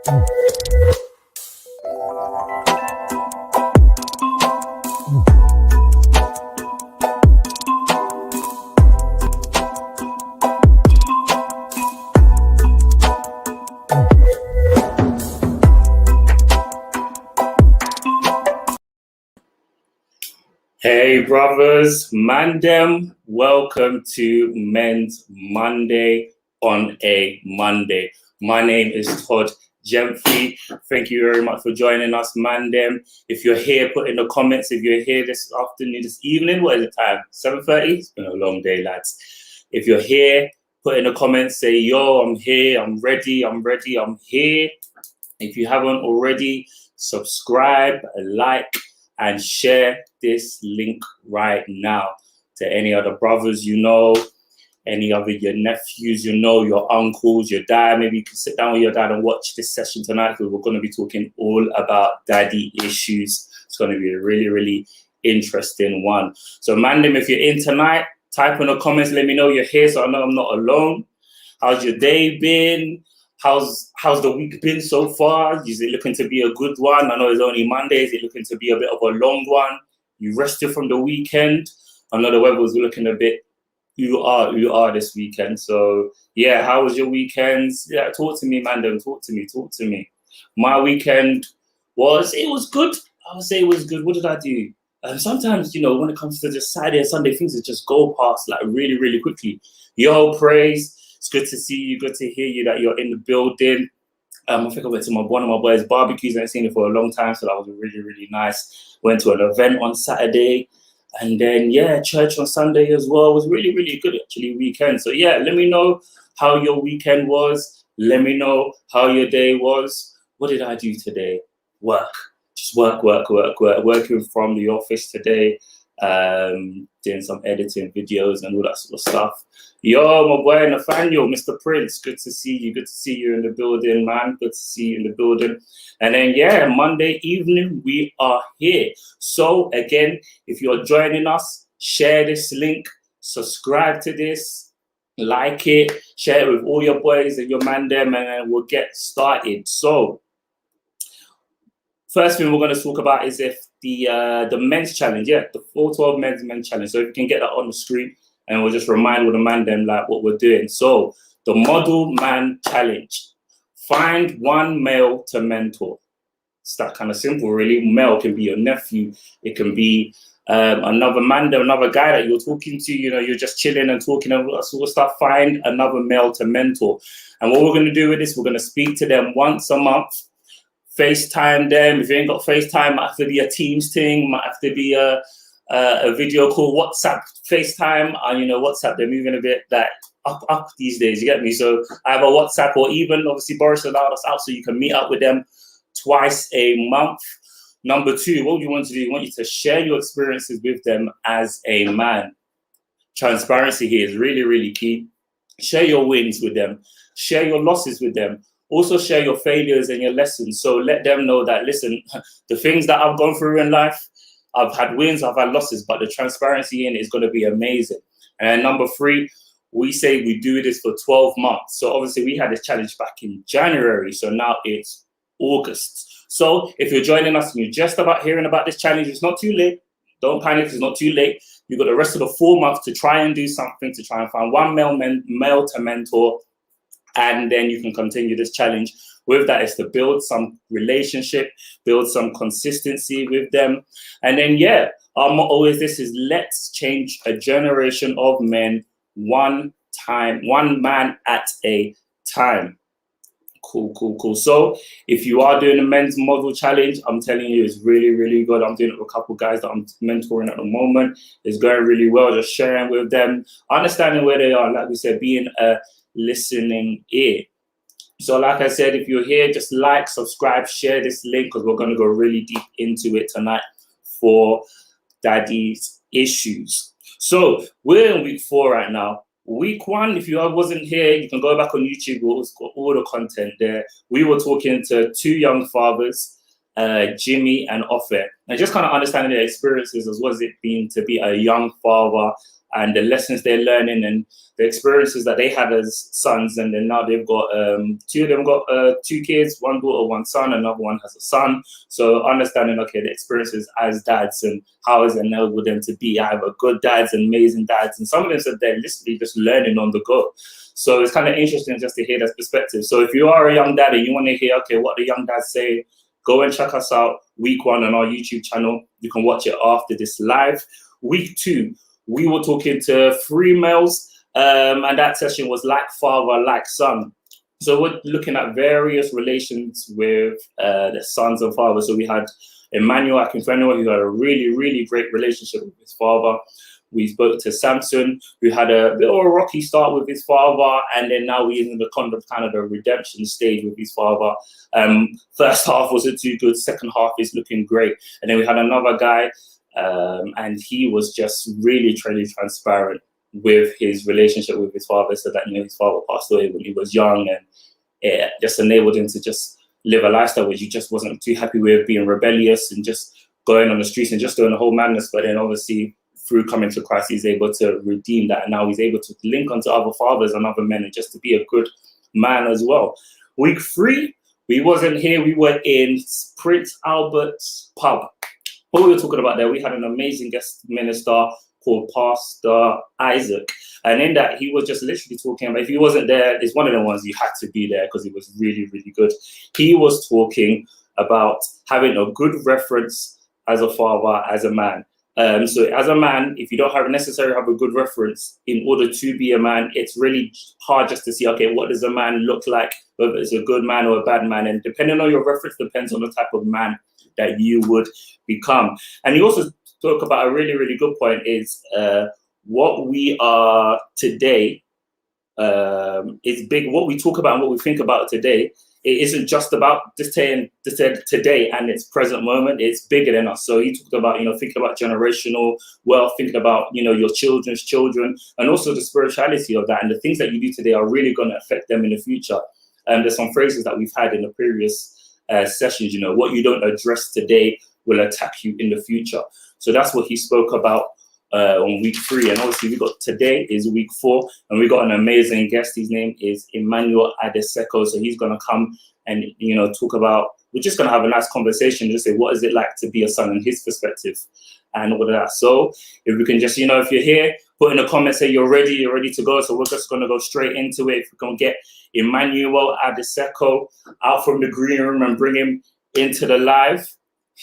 Hey brothers, Mandem, welcome to Men's Monday on a Monday. My name is Todd Gemfrey. Thank you very much for joining us, Mandem. If you're here, put in the comments. If you're here this afternoon, this evening, what is the time? 7:30? It's been a long day, lads. If you're here, put in the comments, say, yo, I'm here, I'm ready, I'm here. If you haven't already, subscribe, like, and share this link right now to any other brothers you know, any other your nephews you know, your uncles, your dad. Maybe you can sit down with your dad and watch this session tonight, because we're going to be talking all about daddy issues. It's going to be a really, really interesting one. So Mandem, if you're in tonight, type in the comments, let me know you're here so I know I'm not alone. How's your day been? How's the week been so far? Is it looking to be a good one? I know it's only Monday. Is it looking to be a bit of a long one? You rested from the weekend? I know the weather was looking a bit you are this weekend. So yeah, how was your weekend? Yeah, talk to me, Mandem. Talk to me. My weekend was good. I would say it was good. What did I do? Sometimes, when it comes to just Saturday and Sunday, things just go past like really, really quickly. Yo, praise. It's good to see you, good to hear you that you're in the building. I think I went to one of my boys' barbecues. I haven't seen it for a long time, so that was really, really nice. Went to an event on Saturday, and then church on Sunday as well. It was really, really good actually weekend. So yeah, let me know how your weekend was. Let me know how your day was. What did I do today? Work. Just work. Working from the office today. Doing some editing videos and all that sort of stuff. Yo, my boy Nathaniel, Mr. Prince, good to see you. Good to see you in the building, man. Good to see you in the building. And then, Monday evening, we are here. So, again, if you're joining us, share this link, subscribe to this, like it, share it with all your boys and your Mandem, and then we'll get started. So, first thing we're going to talk about is if the men's challenge, the 412 men's challenge. So if you can get that on the screen, and we'll just remind all the man them like what we're doing. So the model man challenge: find one male to mentor. It's that kind of simple, really. Male can be your nephew, it can be another man, another guy that you're talking to. You're just chilling and talking and all that sort of stuff. Find another male to mentor, and what we're going to do with this, we're going to speak to them once a month. FaceTime them. If you ain't got FaceTime, might have to be a Teams thing, might have to be a video call, WhatsApp, FaceTime. And WhatsApp, they're moving a bit like up these days, you get me? So either WhatsApp or even obviously Boris allowed us out so you can meet up with them twice a month. Number two, what you want to do, you want you to share your experiences with them as a man. Transparency here is really, really key. Share your wins with them, share your losses with them. Also share your failures and your lessons. So let them know that, listen, the things that I've gone through in life, I've had wins, I've had losses, but the transparency in it is going to be amazing. And number three, we say we do this for 12 months. So obviously we had this challenge back in January. So now it's August. So if you're joining us and you're just about hearing about this challenge, it's not too late. Don't panic, it's not too late. You've got the rest of the 4 months to try and do something, to try and find one male to mentor. And then you can continue this challenge. With that is to build some relationship, build some consistency with them. And then, our motto is this: is let's change a generation of men one man at a time. Cool. So if you are doing a men's model challenge, I'm telling you, it's really, really good. I'm doing it with a couple of guys that I'm mentoring at the moment. It's going really well. Just sharing with them, understanding where they are. Like we said, being a listening ear. So like I said, if you're here, just like, subscribe, share this link, because we're going to go really deep into it tonight for daddy's issues. So we're in week 4 right now. Week 1, if you wasn't here, you can go back on YouTube. It's got all the content there. We were talking to 2 young fathers, Jimmy and Ofer, and just kind of understanding their experiences as what it's been to be a young father and the lessons they're learning and the experiences that they had as sons. And then now they've got two of them got 2 kids, 1 daughter, 1 son, another one has a son. So understanding, okay, the experiences as dads and how has enabled them to be either good dads and amazing dads. And some of them said they're literally just learning on the go. So it's kind of interesting just to hear that perspective. So if you are a young dad and you want to hear, okay, what the young dads say, go and check us out week 1 on our YouTube channel. You can watch it after this live. Week 2, we were talking to 3 males, and that session was like father, like son. So we're looking at various relations with the sons and fathers. So we had Emmanuel Akinfenwa, who had a really, really great relationship with his father. We spoke to Samson, who had a bit of a rocky start with his father, and then now we're in the kind of the redemption stage with his father. First half wasn't too good, second half is looking great. And then we had another guy, and he was just really transparent with his relationship with his father, so that, his father passed away when he was young, and it just enabled him to just live a lifestyle which he just wasn't too happy with, being rebellious and just going on the streets and just doing the whole madness. But then obviously through coming to Christ, he's able to redeem that, and now he's able to link onto other fathers and other men and just to be a good man as well. Week 3, we wasn't here, we were in Prince Albert's pub. What we were talking about there, we had an amazing guest minister called Pastor Isaac, and in that he was just literally talking about, if he wasn't there, it's one of the ones you had to be there because it was really, really good. He was talking about having a good reference as a father, as a man. So as a man, if you don't necessarily have a good reference in order to be a man, it's really hard just to see, okay, what does a man look like, whether it's a good man or a bad man. And depending on your reference, depends on the type of man that you would become. And he also spoke about a really, really good point is what we are today is big. What we talk about and what we think about today, it isn't just about today and its present moment. It's bigger than us. So he talked about, thinking about generational wealth, thinking about, your children's children, and also the spirituality of that. And the things that you do today are really going to affect them in the future. And there's some phrases that we've had in the previous sessions, what you don't address today will attack you in the future. So that's what he spoke about on week 3. And obviously today is week 4, and we got an amazing guest. His name is Emmanuel Adeseko. So he's going to come and, talk about, we're just going to have a nice conversation, just say, what is it like to be a son in his perspective and all of that. So if we can just, if you're here, put in the comments, say you're ready to go. So we're just going to go straight into it. If we can get Emmanuel Adeseko out from the green room and bring him into the live.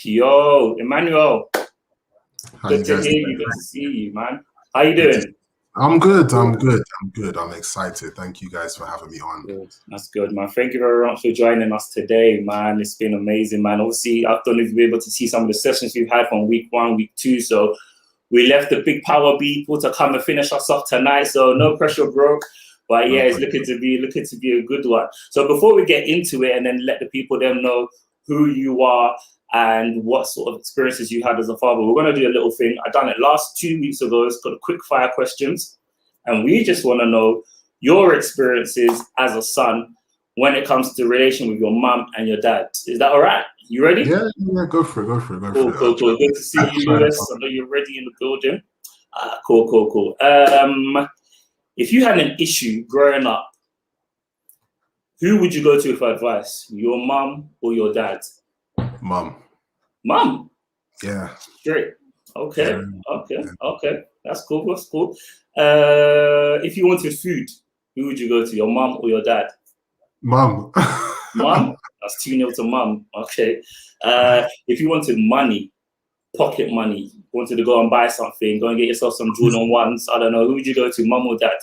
Yo, Emmanuel. Good to hear you. Good to see you, man. How you doing? I'm good. I'm excited. Thank you guys for having me on. Good. That's good, man. Thank you very much for joining us today, man. It's been amazing, man. Obviously, I don't know if you'll be able to see some of the sessions we've had from week 1, week 2. So we left the big power people to come and finish us off tonight. So no pressure, bro. But yeah, it's looking to be a good one. So before we get into it and then let the people them know who you are and what sort of experiences you had as a father, we're going to do a little thing. I done it last 2 weeks ago. It's got quick fire questions. And we just want to know your experiences as a son when it comes to relation with your mum and your dad. Is that all right? You ready? Yeah, go for it. Cool. Good to see you, Lewis. I know you're ready in the building. Cool. If you had an issue growing up, who would you go to for advice? Your mum or your dad? Mum. Yeah. Great. Okay. That's cool. If you wanted food, who would you go to? Your mum or your dad? Mum. Mum? That's 2-0 to mum. Okay. If you wanted money, pocket money, wanted to go and buy something, go and get yourself some Jordan 1s, I don't know, who would you go to, mum or dad?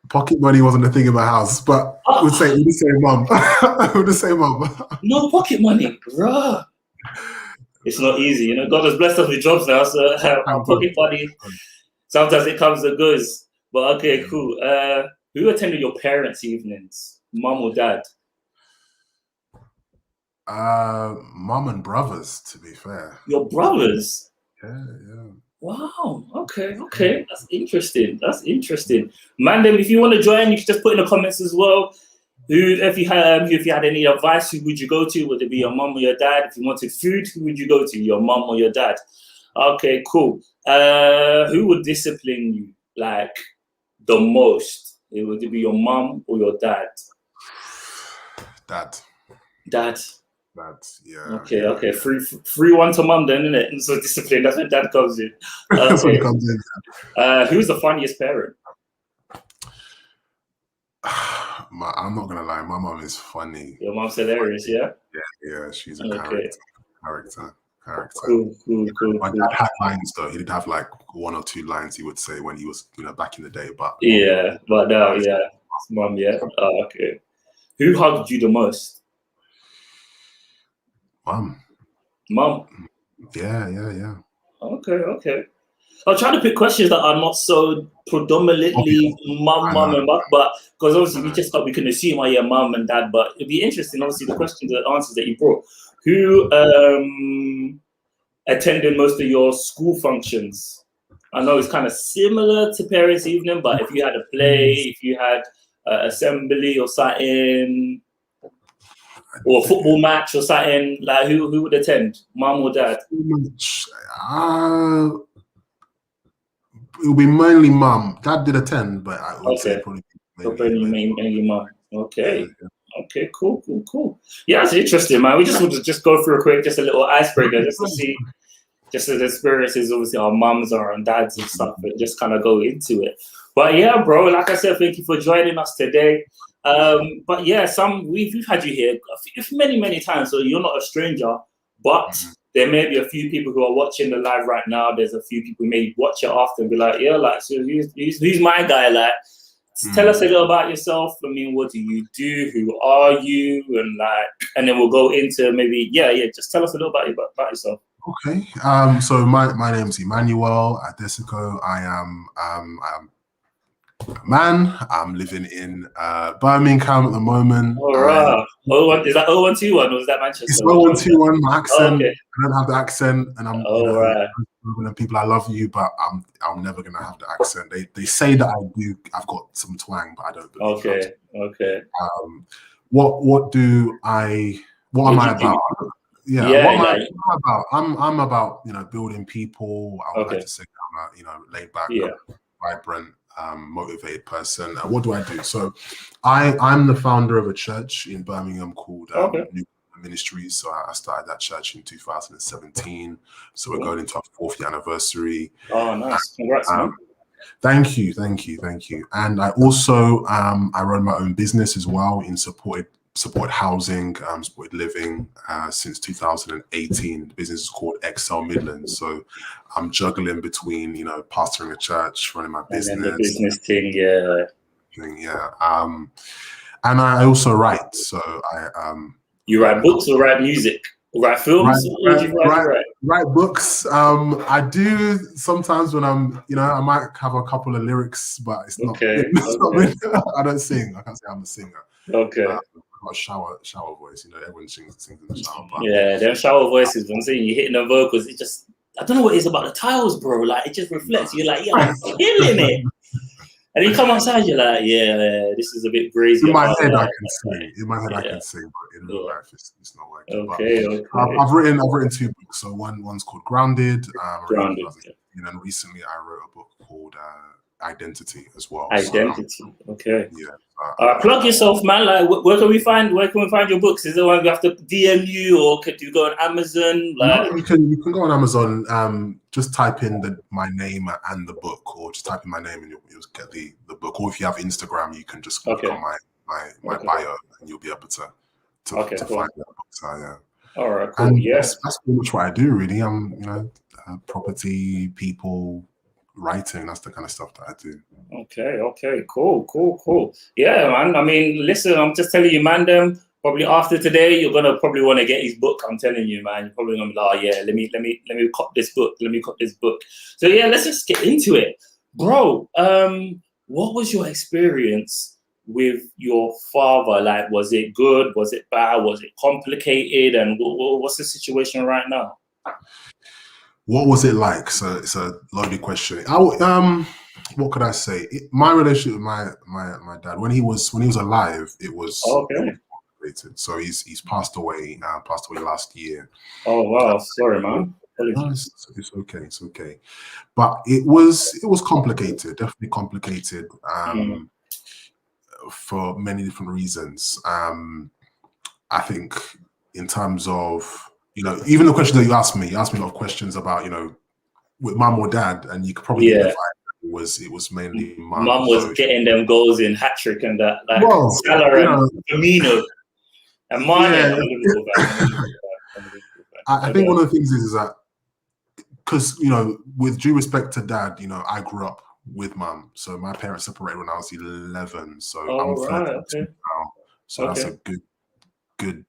Pocket money wasn't a thing in my house, but I would say mum. I would say mum. No pocket money, bruh. It's not easy, God has blessed us with jobs now, so our pocket money, sometimes it comes and goes. But okay, cool. Who attended your parents' evenings, mum or dad? Mum and brothers, to be fair. Your brothers? Yeah. Wow. Okay. That's interesting. Man, then if you want to join, you can just put in the comments as well. If you had any advice, who would you go to? Would it be your mum or your dad? If you wanted food, who would you go to? Your mum or your dad? Okay, cool. Who would discipline you? like the most? It would be your mom or your dad? Dad. Dad. Yeah. Okay, yeah, okay. 3-1 to mum then, isn't it? So discipline, that's when dad comes in. That's when Okay. it comes in. Who's the funniest parent? I'm not gonna lie, my mom is funny. Your mom's hilarious, yeah? Yeah, she's a Okay. character. Cool. My dad had lines though. He did have like 1 or 2 lines he would say when he was, back in the day. But Yeah, but now, yeah, it's mum, yeah. Oh, okay. Who hugged you the most? Mom. Mum. Yeah. Okay. I'll try to pick questions that are not so predominantly mum, and mum, but because obviously we can assume, oh yeah, mum and dad, but it'd be interesting, obviously, the questions, the answers that you brought. Who attended most of your school functions? I know it's kind of similar to parents' evening, but if you had a play, if you had assembly or something, or a football match or something, like who would attend, mum or dad? It would be mainly mum. Dad did attend, but I would say probably mainly mum. Okay. Yeah. Okay, cool. Yeah, it's interesting, man. We just want to just go through a little icebreaker just to see, just as experiences, obviously our mums or our dads and stuff, but just kind of go into it. But yeah, bro, like I said, thank you for joining us today. But yeah, we've had you here many times, so you're not a stranger, but there may be a few people who are watching the live right now. There's a few people who may watch it after and be like, yeah, like, so who's my guy? Like, tell us a little about yourself. I mean, what do you do? Who are you? And then we'll go into maybe, just tell us a little about yourself. Okay. So my name's Emmanuel Adesico. I am a man. I'm living in Birmingham at the moment. All right. Is that 0121 or is that Manchester? It's 0121. My accent. Okay. I don't have the accent, and I'm. Right. People, I love you, but I'm never gonna have the accent. They say that I do. I've got some twang, but I don't believe it. Okay. What am I about? What am I about? I'm about building people. I would like to say I'm a laid back, vibrant, motivated person. What do I do? So I'm the founder of a church in Birmingham called New Ministries. So I started that church in 2017. So we're going into our 4th anniversary. Oh, nice! Congrats, man. Thank you. And I also I run my own business as well in supported housing, supported living since 2018. The business is called Excel Midlands. So I'm juggling between, pastoring a church, running my business. And the business thing, yeah. And I also write. So you write books or write music? Write films? Write books. I do sometimes when I'm, I might have a couple of lyrics, but it's not. Okay. I don't sing. I can't say I'm a singer. Okay. I've got a shower voice. Everyone sings in the shower. But yeah, them shower voices. I'm saying you're hitting the vocals. It just, I don't know what it is about the tiles, bro. Like it just reflects. You're like, I'm killing it. And you come outside, you're like, this is a bit crazy. In my head, I can sing. I can sing, but in real life, it's not working. Okay. I've written 2 books. So one's called Grounded. And then recently, I wrote a book called Identity as well. Identity. Okay. Yeah. Plug yourself, man. Like, where can we find your books? Is there one we have to DM you, or could you go on Amazon? Like, no, you can go on Amazon. Just type in my name and the book, or just type in my name and you'll get the book. Or if you have Instagram, you can just click on my bio and you'll be able to find that book. So yeah. All right. Cool. And yes. That's pretty much what I do. Really, I'm property, people, writing. That's the kind of stuff that I do. Okay. Cool. Yeah, man. I mean, listen, I'm just telling you, man. Probably after today, you're gonna probably want to get his book. I'm telling you, man. You're probably gonna be like, oh, yeah, let me cop this book. So yeah, let's just get into it, bro. What was your experience with your father? Like, was it good? Was it bad? Was it complicated? And what's the situation right now? What was it like? So it's a loaded question. What could I say? My relationship with my dad when he was alive, it was complicated. So he's passed away last year. Oh wow, sorry, man. No, it's okay. It's okay. But it was complicated, definitely complicated, for many different reasons. I think in terms of, even the question that you asked me a lot of questions about, with mum or dad, and you could probably get the vibe it was mainly mum. Mum was getting them goals in hat trick and that, like Salah and Firmino and Mane. I think one of the things is that, because with due respect to dad, I grew up with mum, so my parents separated when I was 11, so I'm 32 now, so that's a good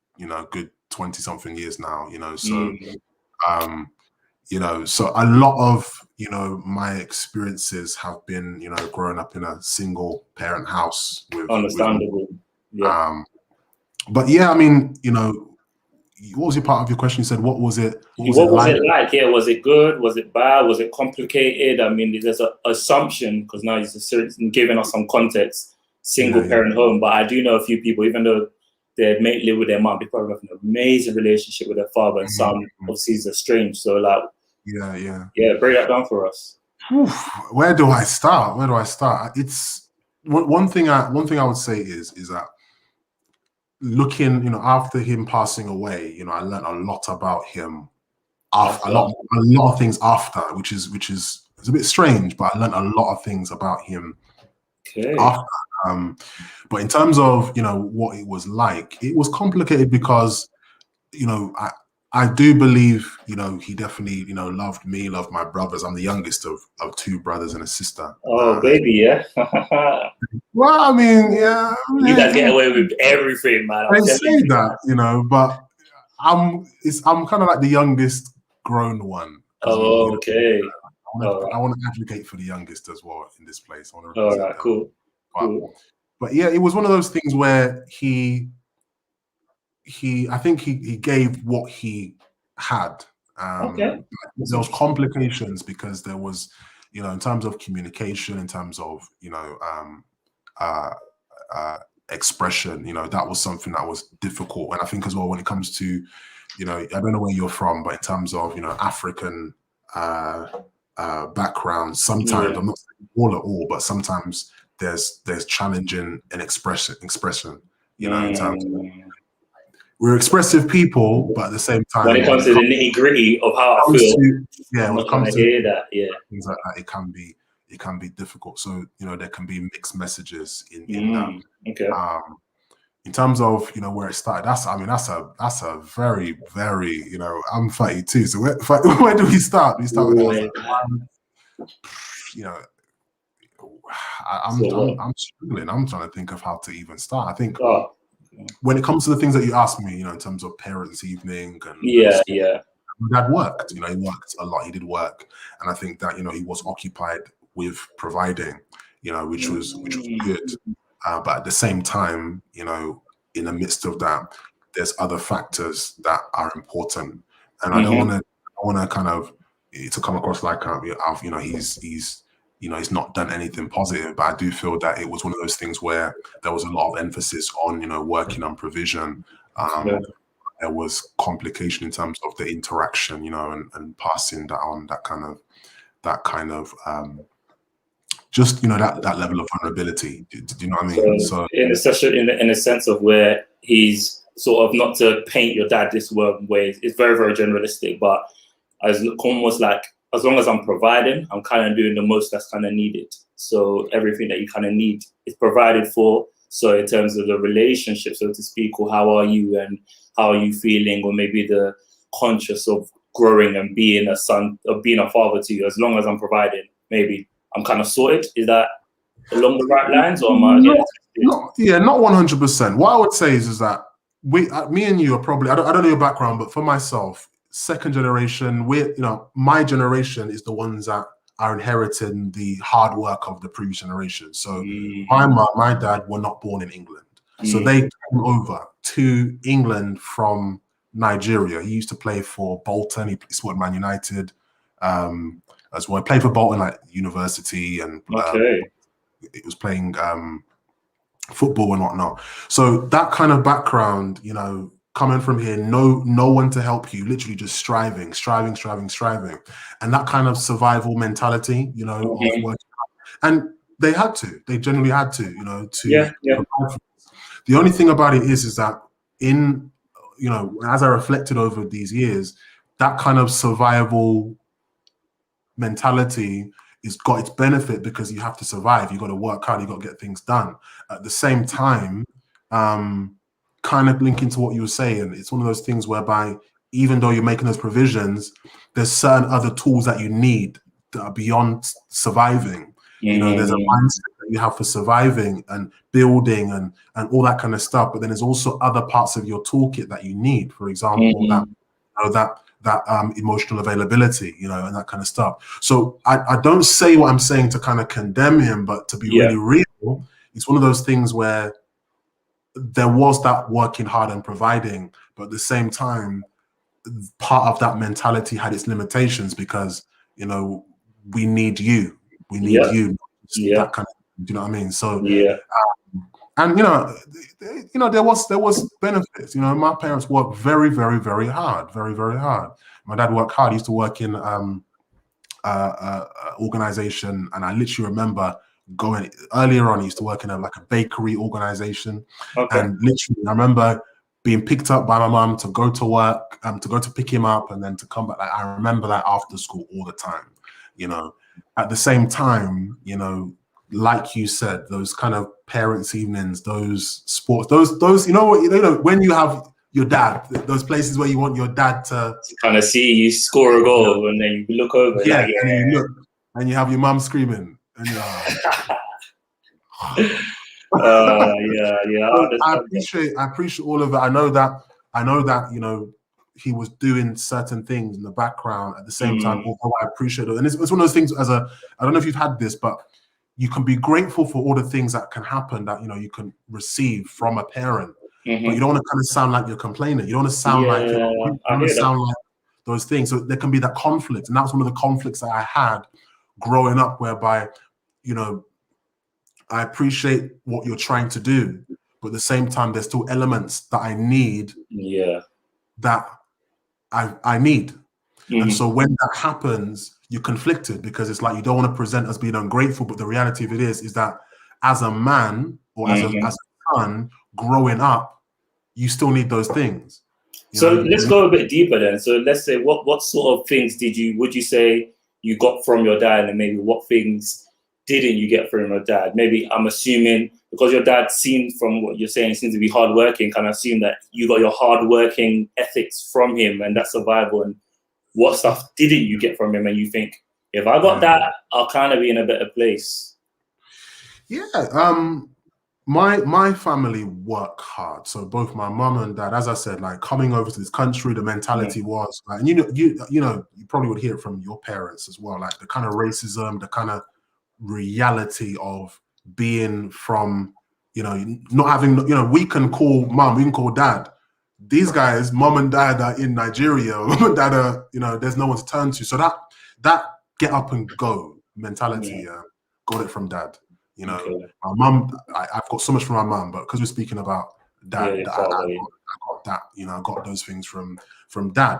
20-something years now, so so a lot of my experiences have been growing up in a single parent house with understandable. But yeah, I mean, what was your part of your question? You said, what was it like? Yeah, was it good? Was it bad? Was it complicated? I mean, there's an assumption, because now you're giving us some context, single parent home, but I do know a few people, even though they live with their mom, they probably have an amazing relationship with their father, and some obviously is estranged. So like, break that down for us. Where do I start? It's one thing I would say is that, looking, after him passing away, I learned a lot about him. A lot of things after, which is it's a bit strange, but I learned a lot of things about him after. But in terms of what it was like, it was complicated because I do believe he definitely loved me, loved my brothers. I'm the youngest of two brothers and a sister. Oh, baby, yeah. Well, I mean, yeah. You guys get away with everything, man. I say that, but I'm kind of like the youngest grown one. Oh, okay. I want to advocate for the youngest as well in this place. I want to represent them. Cool. But yeah, it was one of those things where I think he gave what he had. There was complications because there was, in terms of communication, in terms of, expression, that was something that was difficult. And I think as well, when it comes to, I don't know where you're from, but in terms of, African background, sometimes, I'm not saying all, but sometimes there's challenging in expression, in terms of, we're expressive people, but at the same time, when it comes to the nitty-gritty of how I feel, when it comes to hear that, things like that, it can be difficult. So there can be mixed messages in that. Okay. In terms of where it started, that's a very, very, I'm 32, so where do we start? We start with I'm struggling. I'm trying to think of how to even start. I think when it comes to the things that you asked me, in terms of parents' evening and my dad worked. He worked a lot. He did work, and I think that he was occupied with providing, which was good. But at the same time, in the midst of that, there's other factors that are important, and I don't want to kind of to come across like he's not done anything positive, but I do feel that it was one of those things where there was a lot of emphasis on, working on provision. There was complication in terms of the interaction, and passing that on, that kind of just, that level of vulnerability. Do you know what I mean? So in a sense of where he's sort of, not to paint your dad this way, it's very, very generalistic, but almost like, as long as I'm providing, I'm kind of doing the most that's kind of needed. So everything that you kind of need is provided for. So in terms of the relationship, so to speak, or how are you and how are you feeling, or maybe the conscious of growing and being a son, or being a father to you, as long as I'm providing, maybe I'm kind of sorted. Is that along the right lines, or am I? Not 100%. What I would say is that me and you are probably, I don't know your background, but for myself, second generation, my generation is the ones that are inheriting the hard work of the previous generation. So my mom, my dad were not born in England. So they came over to England from Nigeria. He used to play for Bolton. He supported Man United as well. He played for Bolton at university, and it was playing football and whatnot. So that kind of background, coming from here, no one to help you, literally just striving, and that kind of survival mentality, you know, of working. And they generally had to, you know, to provide. The only thing about it is that in, you know, as I reflected over these years, that kind of survival mentality is got its benefit because you have to survive. You got to work hard. You got to get things done. At the same time, kind of linking to what you were saying, it's one of those things whereby even though you're making those provisions, there's certain other tools that you need that are beyond surviving. You know, there's a mindset that you have for surviving and building and all that kind of stuff. But then there's also other parts of your toolkit that you need. For example, that emotional availability, you know, and that kind of stuff. So I don't say what I'm saying to kind of condemn him, but to be really real, it's one of those things where there was that working hard and providing, but at the same time, part of that mentality had its limitations because, you know, we need you. We need you. That kind of, do you know what I mean? So and you know, there was benefits. You know, my parents worked very, very, very hard, very, very hard. My dad worked hard. He used to work in organization, and I literally remember going earlier on. He used to work in a bakery organization, and literally I remember being picked up by my mum to go to work, to go to pick him up, and then to come back. Like, I remember that after school all the time. You know, at the same time, you know, like you said, those kind of parents' evenings, those sports, those, you know what, you know, when you have your dad, those places where you want your dad to kind of see you score a goal, and then you look over, and you look, and you have your mum screaming, and I appreciate all of that. I know that, you know, he was doing certain things in the background at the same time. Although I appreciate it, and it's one of those things. I don't know if you've had this, but you can be grateful for all the things that can happen, that, you know, you can receive from a parent, but you don't want to kind of sound like you're complaining. You don't want to sound like you want to sound like those things. So there can be that conflict, and that's one of the conflicts that I had growing up, whereby, you know, I appreciate what you're trying to do, but at the same time, there's still elements that I need. That I need. And so when that happens, you're conflicted, because it's like you don't want to present as being ungrateful, but the reality of it is that as a man or as a son growing up, you still need those things. So let's go a bit deeper then. So let's say what sort of things would you say you got from your dad, and maybe what things didn't you get from your dad? Maybe I'm assuming, because your dad seems, from what you're saying, seems to be hardworking, can I assume that you got your hardworking ethics from him and that survival? And what stuff didn't you get from him, and you think, if I got that, I'll kind of be in a better place? My family work hard. So both my mom and dad, as I said, like coming over to this country, the mentality was like, and you probably would hear it from your parents as well, like the kind of racism, the kind of reality of being from, you know, not having, you know, we can call mom, we can call dad. These guys, mom and dad, are in Nigeria. Mom and dad are, you know, there's no one to turn to. So that get up and go mentality, got it from dad. You know, my mum, I've got so much from my mum, but because we're speaking about dad, I got that. You know, I got those things from dad.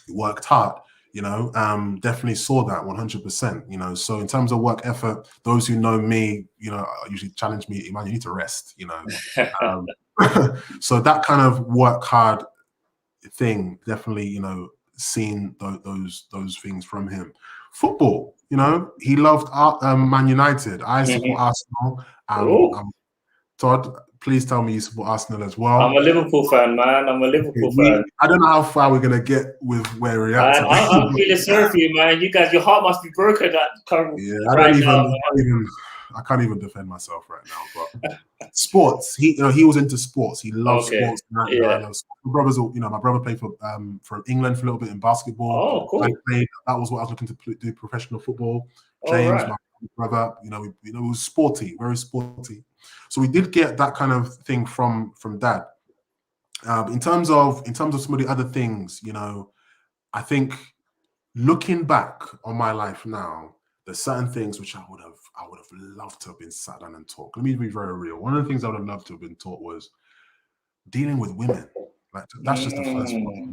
He worked hard. You know, definitely saw that 100%. You know, so in terms of work effort, those who know me, you know, usually challenge me, man, you need to rest. You know. So that kind of work hard thing, definitely, you know, seen those things from him. Football, you know, he loved Man United. I support Arsenal. Todd, please tell me you support Arsenal as well. I'm a Liverpool fan, man. I'm a Liverpool fan. I don't know how far we're gonna get with where we're at. I'm feeling sorry for you, man. You guys, your heart must be broken. I can't even defend myself right now. But sports, he was into sports. He loves sports. I love sports. My brothers, you know, my brother played for England for a little bit in basketball. Oh, cool. That was what I was looking to do, professional football. James, my brother, you know, it was sporty, very sporty. So we did get that kind of thing from dad. In terms of some of the other things, you know, I think looking back on my life now, there's certain things which I would have loved to have been sat down and talk. Let me be very real. One of the things I would have loved to have been taught was dealing with women. Like that's just the first one.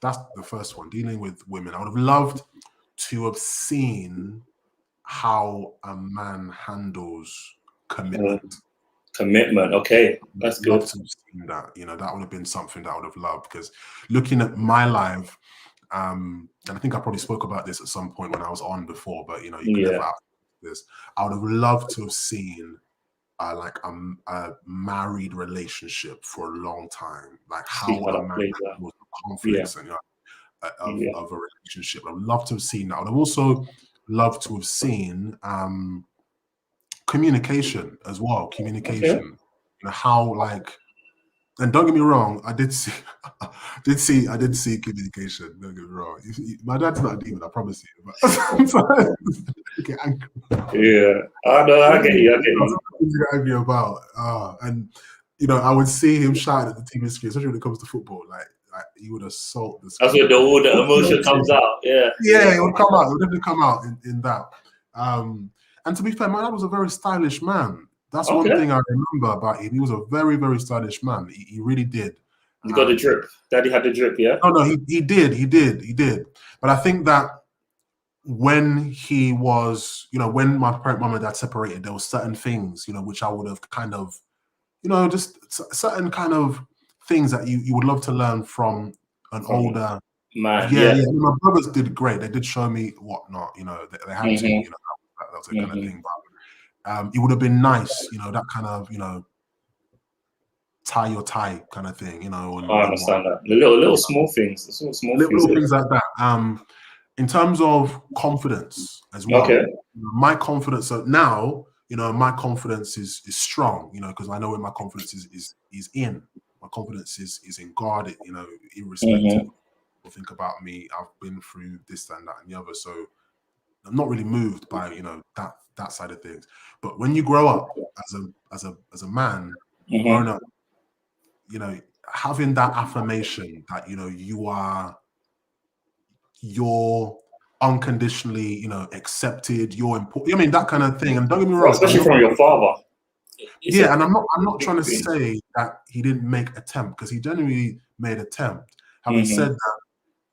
That's the first one. Dealing with women. I would have loved to have seen how a man handles commitment. Commitment. Okay, that's good. To have seen that. You know, that would have been something that I would have loved, because looking at my life, and I think I probably spoke about this at some point when I was on before, but you know, you could never ask this. I would have loved to have seen like a married relationship for a long time, like how a man was the confidence and of a relationship. I would love to have seen that. I would have also loved to have seen communication as well. Communication, you know, how like, and don't get me wrong, I did see communication. Don't get me wrong. My dad's not a demon, I promise you. But sometimes get angry. Yeah, I know. I get you. Things you get angry about, and you know, I would see him shouting at the TV screen, especially when it comes to football. Like he would assault the screen. That's where all the emotion comes out. Yeah, it would come out. It would definitely come out in that. And to be fair, my dad was a very stylish man. That's one thing I remember about him. He was a very, very stylish man. He really did. You got the drip. Daddy had the drip, yeah? No, he did. But I think that when he was, you know, when my parent, mom and dad separated, there were certain things, you know, which I would have kind of, you know, just certain kind of things that you would love to learn from an older man. Yeah. My brothers did great. They did show me whatnot, you know, they had to, you know, that was a kind of thing. But it would have been nice, you know, that kind of, you know, tie your tie kind of thing, you know. And, I understand that. The little small things, little things like that. In terms of confidence as well, my confidence. So now, you know, my confidence is strong, you know, because I know where my confidence is in. My confidence is in God, you know, irrespective. People think about me. I've been through this and that and the other, so I'm not really moved by, you know, that side of things. But when you grow up as a man, growing up, you know, having that affirmation that, you know, you're unconditionally, you know, accepted, you're important. I mean, that kind of thing. And don't get me wrong, especially from your father. And I'm not trying to say that he didn't make attempt, because he genuinely made attempt. Having said that,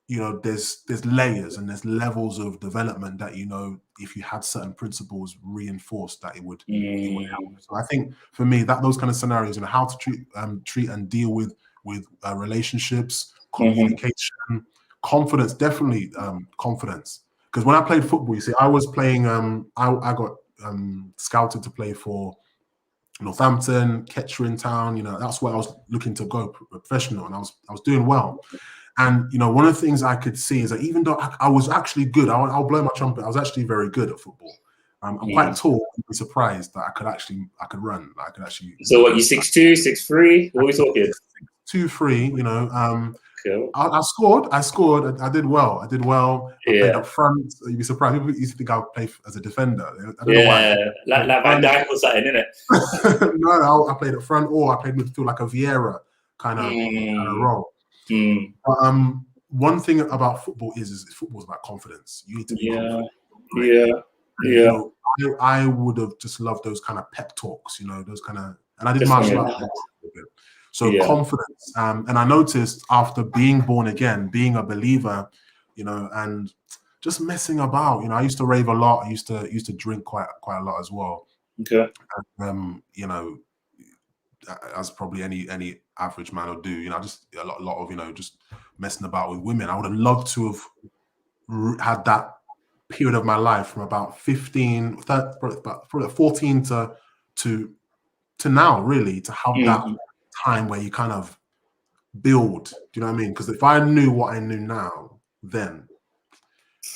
you know, there's layers and there's levels of development that, you know, if you had certain principles reinforced, that it would help. So I think for me, that those kind of scenarios, you know, how to treat and deal with relationships, communication, confidence, definitely confidence. Because when I played football, you see, I was playing. I got scouted to play for Northampton, Kettering Town. You know, that's where I was looking to go professional, and I was doing well. And, you know, one of the things I could see is that even though I was actually good, I'll blow my trumpet, I was actually very good at football. I'm quite tall. You'd be surprised that I could run. I could actually. So what, you 6'2", 6'3"? What are we talking? 2'3", you know. Cool. I scored. I did well. I played up front. You'd be surprised. People used to think I would play as a defender. I don't know why. Like Van Dijk or something, innit? No, I played up front, or I played midfield like a Vieira kind of role. But, one thing about football is football's about confidence. You need to be confident. Right? You know, I would have just loved those kind of pep talks, you know, those kind of, and I did martial arts a bit. So confidence. And I noticed after being born again, being a believer, you know, and just messing about, you know, I used to rave a lot. I used to drink quite a lot as well. Okay. And, you know, as probably any average man will do, you know, just a lot of, you know, just messing about with women. I would have loved to have had that period of my life from about 15, probably 14 to now, really, to have that time where you kind of build. Do you know what I mean? Because if I knew what I knew now, then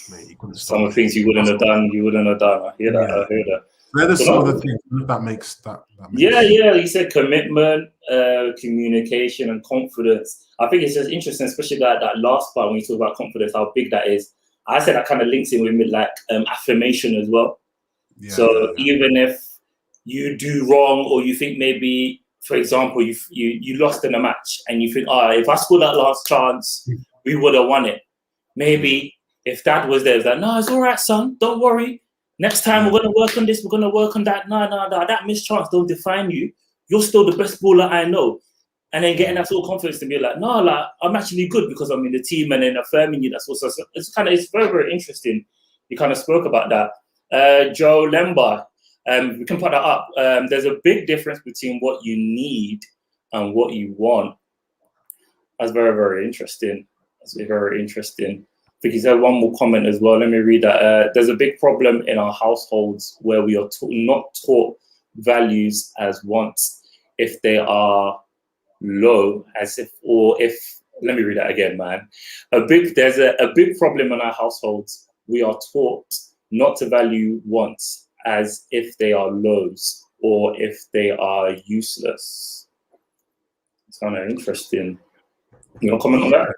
mate, you couldn't stop. Some of the things you wouldn't have done. I hear that. They're the sort of the things that makes that makes sense. You said commitment, communication, and confidence. I think it's just interesting, especially that last part when you talk about confidence, how big that is. I said that kind of links in with like affirmation as well. Even if you do wrong, or you think maybe, for example, you lost in a match and you think, if I scored that last chance, we would have won it. Maybe if Dad was there, it's like, no, it's all right, son, don't worry. Next time we're going to work on this, we're going to work on that. No, that missed chance don't define you. You're still the best baller I know. And then getting that sort of confidence to be like, no, like I'm actually good because I'm in the team, and then affirming you. That's also, it's very, very interesting. You kind of spoke about that. Joe Lemba, we can put that up. There's a big difference between what you need and what you want. That's very, very interesting. That's very interesting. I think he said one more comment as well. Let me read that. There's a big problem in our households where we are not taught values as wants. If they are low, as if, or if, let me read that again, man. There's a big problem in our households. We are taught not to value wants as if they are lows or if they are useless. It's kind of interesting. You want to comment on that?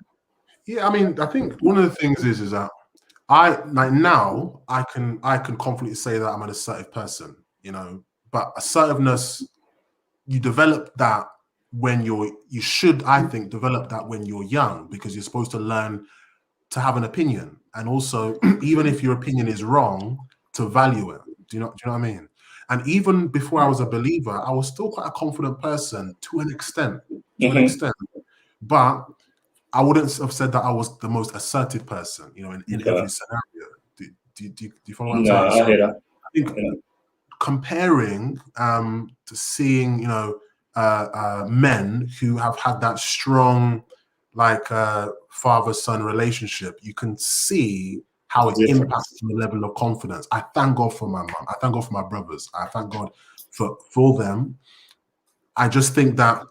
Yeah, I mean, I think one of the things is that I can confidently say that I'm an assertive person, you know, but assertiveness, you develop that when you should, I think, develop that when you're young, because you're supposed to learn to have an opinion, and also even if your opinion is wrong, to value it. Do you know what I mean? And even before I was a believer, I was still quite a confident person to an extent, but I wouldn't have said that I was the most assertive person, you know, in every scenario. Do you follow what I'm saying? I hear that. I think comparing to seeing, you know, men who have had that strong, like, father-son relationship, you can see how it impacts the level of confidence. I thank God for my mom. I thank God for my brothers. I thank God for them. I just think that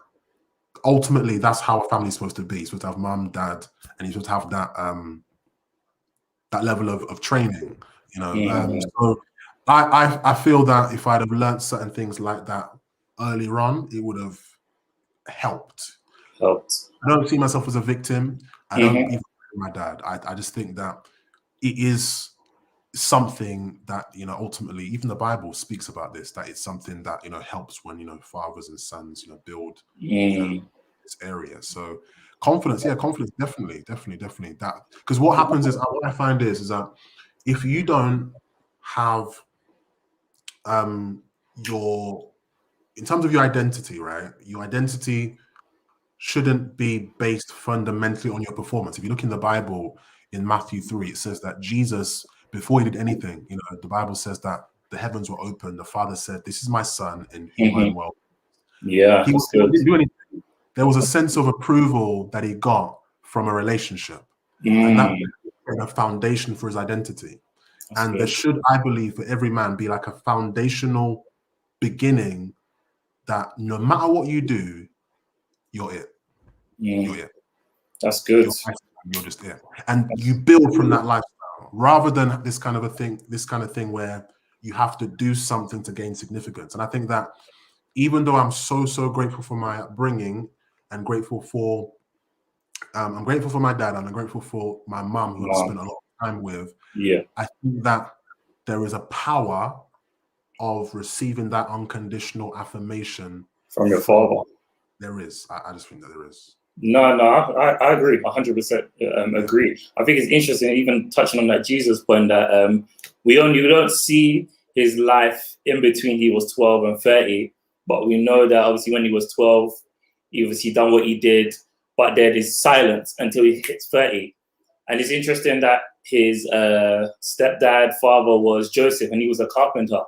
ultimately that's how a family is supposed to be. You're supposed to have mom, dad, and you're supposed to have that that level of training, you know. So I feel that if I'd have learned certain things like that earlier on, it would have helped. I don't see myself as a victim. I don't even my dad. I just think that it is something that, you know, ultimately even the Bible speaks about this, that it's something that, you know, helps when, you know, fathers and sons, you know, build you know, this area. So confidence, definitely that, because what happens is, what I find is that if you don't have in terms of your identity, right? Your identity shouldn't be based fundamentally on your performance. If you look in the Bible, in Matthew 3, it says that Jesus, before he did anything, you know, the Bible says that the heavens were open. The Father said, "This is my Son in whom I'm well." Yeah, he didn't do anything. There was a sense of approval that he got from a relationship, and that was a foundation for his identity. And there should, I believe, for every man be like a foundational beginning that no matter what you do, you're it. You're it. That's good. You're just it. And you build from that lifestyle rather than this kind of thing where you have to do something to gain significance. And I think that even though I'm so grateful for my upbringing and grateful for I'm grateful for my dad and I'm grateful for my mom, who I've spent a lot of time with. Yeah. I think that there is a power of receiving that unconditional affirmation from your father. There is. I just think that there is. No, I agree. 100% agree. I think it's interesting, even touching on that Jesus point, that we don't see his life in between he was 12 and 30, but we know that obviously when he was 12, he obviously done what he did, but there is silence until he hits 30. And it's interesting that his stepdad, father was Joseph, and he was a carpenter.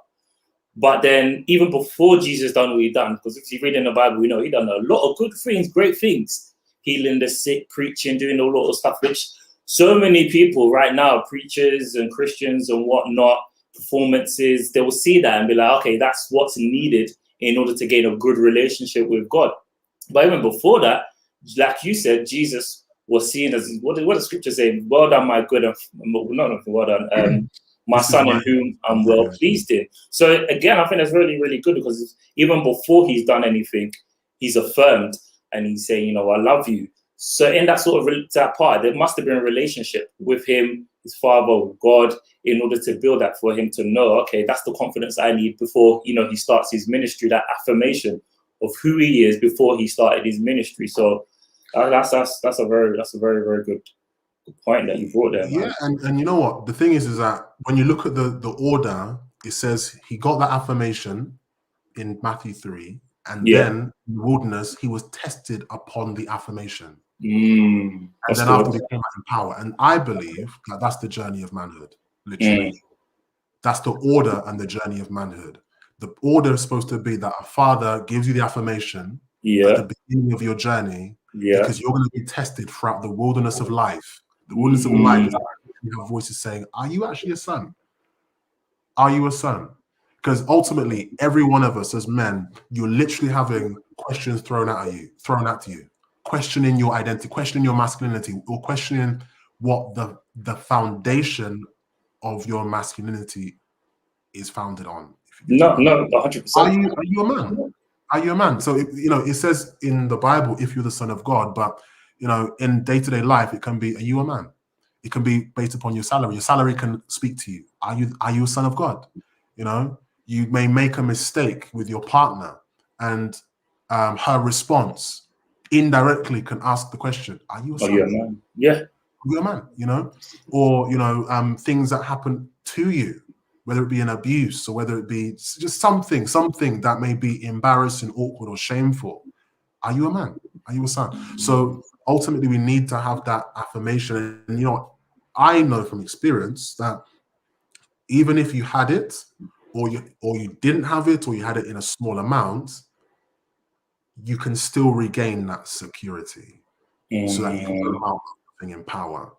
But then even before Jesus done what he done, because if you read in the Bible, we know he done a lot of good things, great things, healing the sick, preaching, doing a lot of stuff, which so many people right now, preachers and Christians and whatnot, performances, they will see that and be like, okay, that's what's needed in order to gain a good relationship with God. But even before that, like you said, Jesus was seen as, what does scripture say? Well done, my good, well done, my son in whom I'm well pleased in. So again, I think that's really, really good, because even before he's done anything, he's affirmed and he's saying, you know, I love you. So in that sort of that part, there must have been a relationship with him, his father, with God, in order to build that, for him to know, okay, that's the confidence I need before, you know, he starts his ministry, that affirmation of who he is before he started his ministry. So that's a very, very good point that you brought there, man. Yeah, and you know what? The thing is that when you look at the order, it says he got that affirmation in Matthew 3, And then in the wilderness, he was tested upon the affirmation. And then after he came out in power. And I believe that that's the journey of manhood, literally. That's the order and the journey of manhood. The order is supposed to be that a father gives you the affirmation at the beginning of your journey, because you're going to be tested throughout the wilderness of life. The wilderness of life is like you have voices saying, are you actually a son? Are you a son? Because ultimately, every one of us as men, you're literally having questions thrown at you, questioning your identity, questioning your masculinity, or questioning what the foundation of your masculinity is founded on. No, 100%. Are you a man? Are you a man? So it says in the Bible, if you're the son of God, but in day-to-day life, it can be, are you a man? It can be based upon your salary. Your salary can speak to you. Are you a son of God? You may make a mistake with your partner, and her response indirectly can ask the question, are you a son? Are you a man? Yeah. Are you a man? Or things that happen to you, whether it be an abuse or whether it be just something that may be embarrassing, awkward, or shameful. Are you a man? Are you a son? So ultimately, we need to have that affirmation. And I know from experience that even if you had it, or you didn't have it, or you had it in a small amount, you can still regain that security, so that you can come out in power.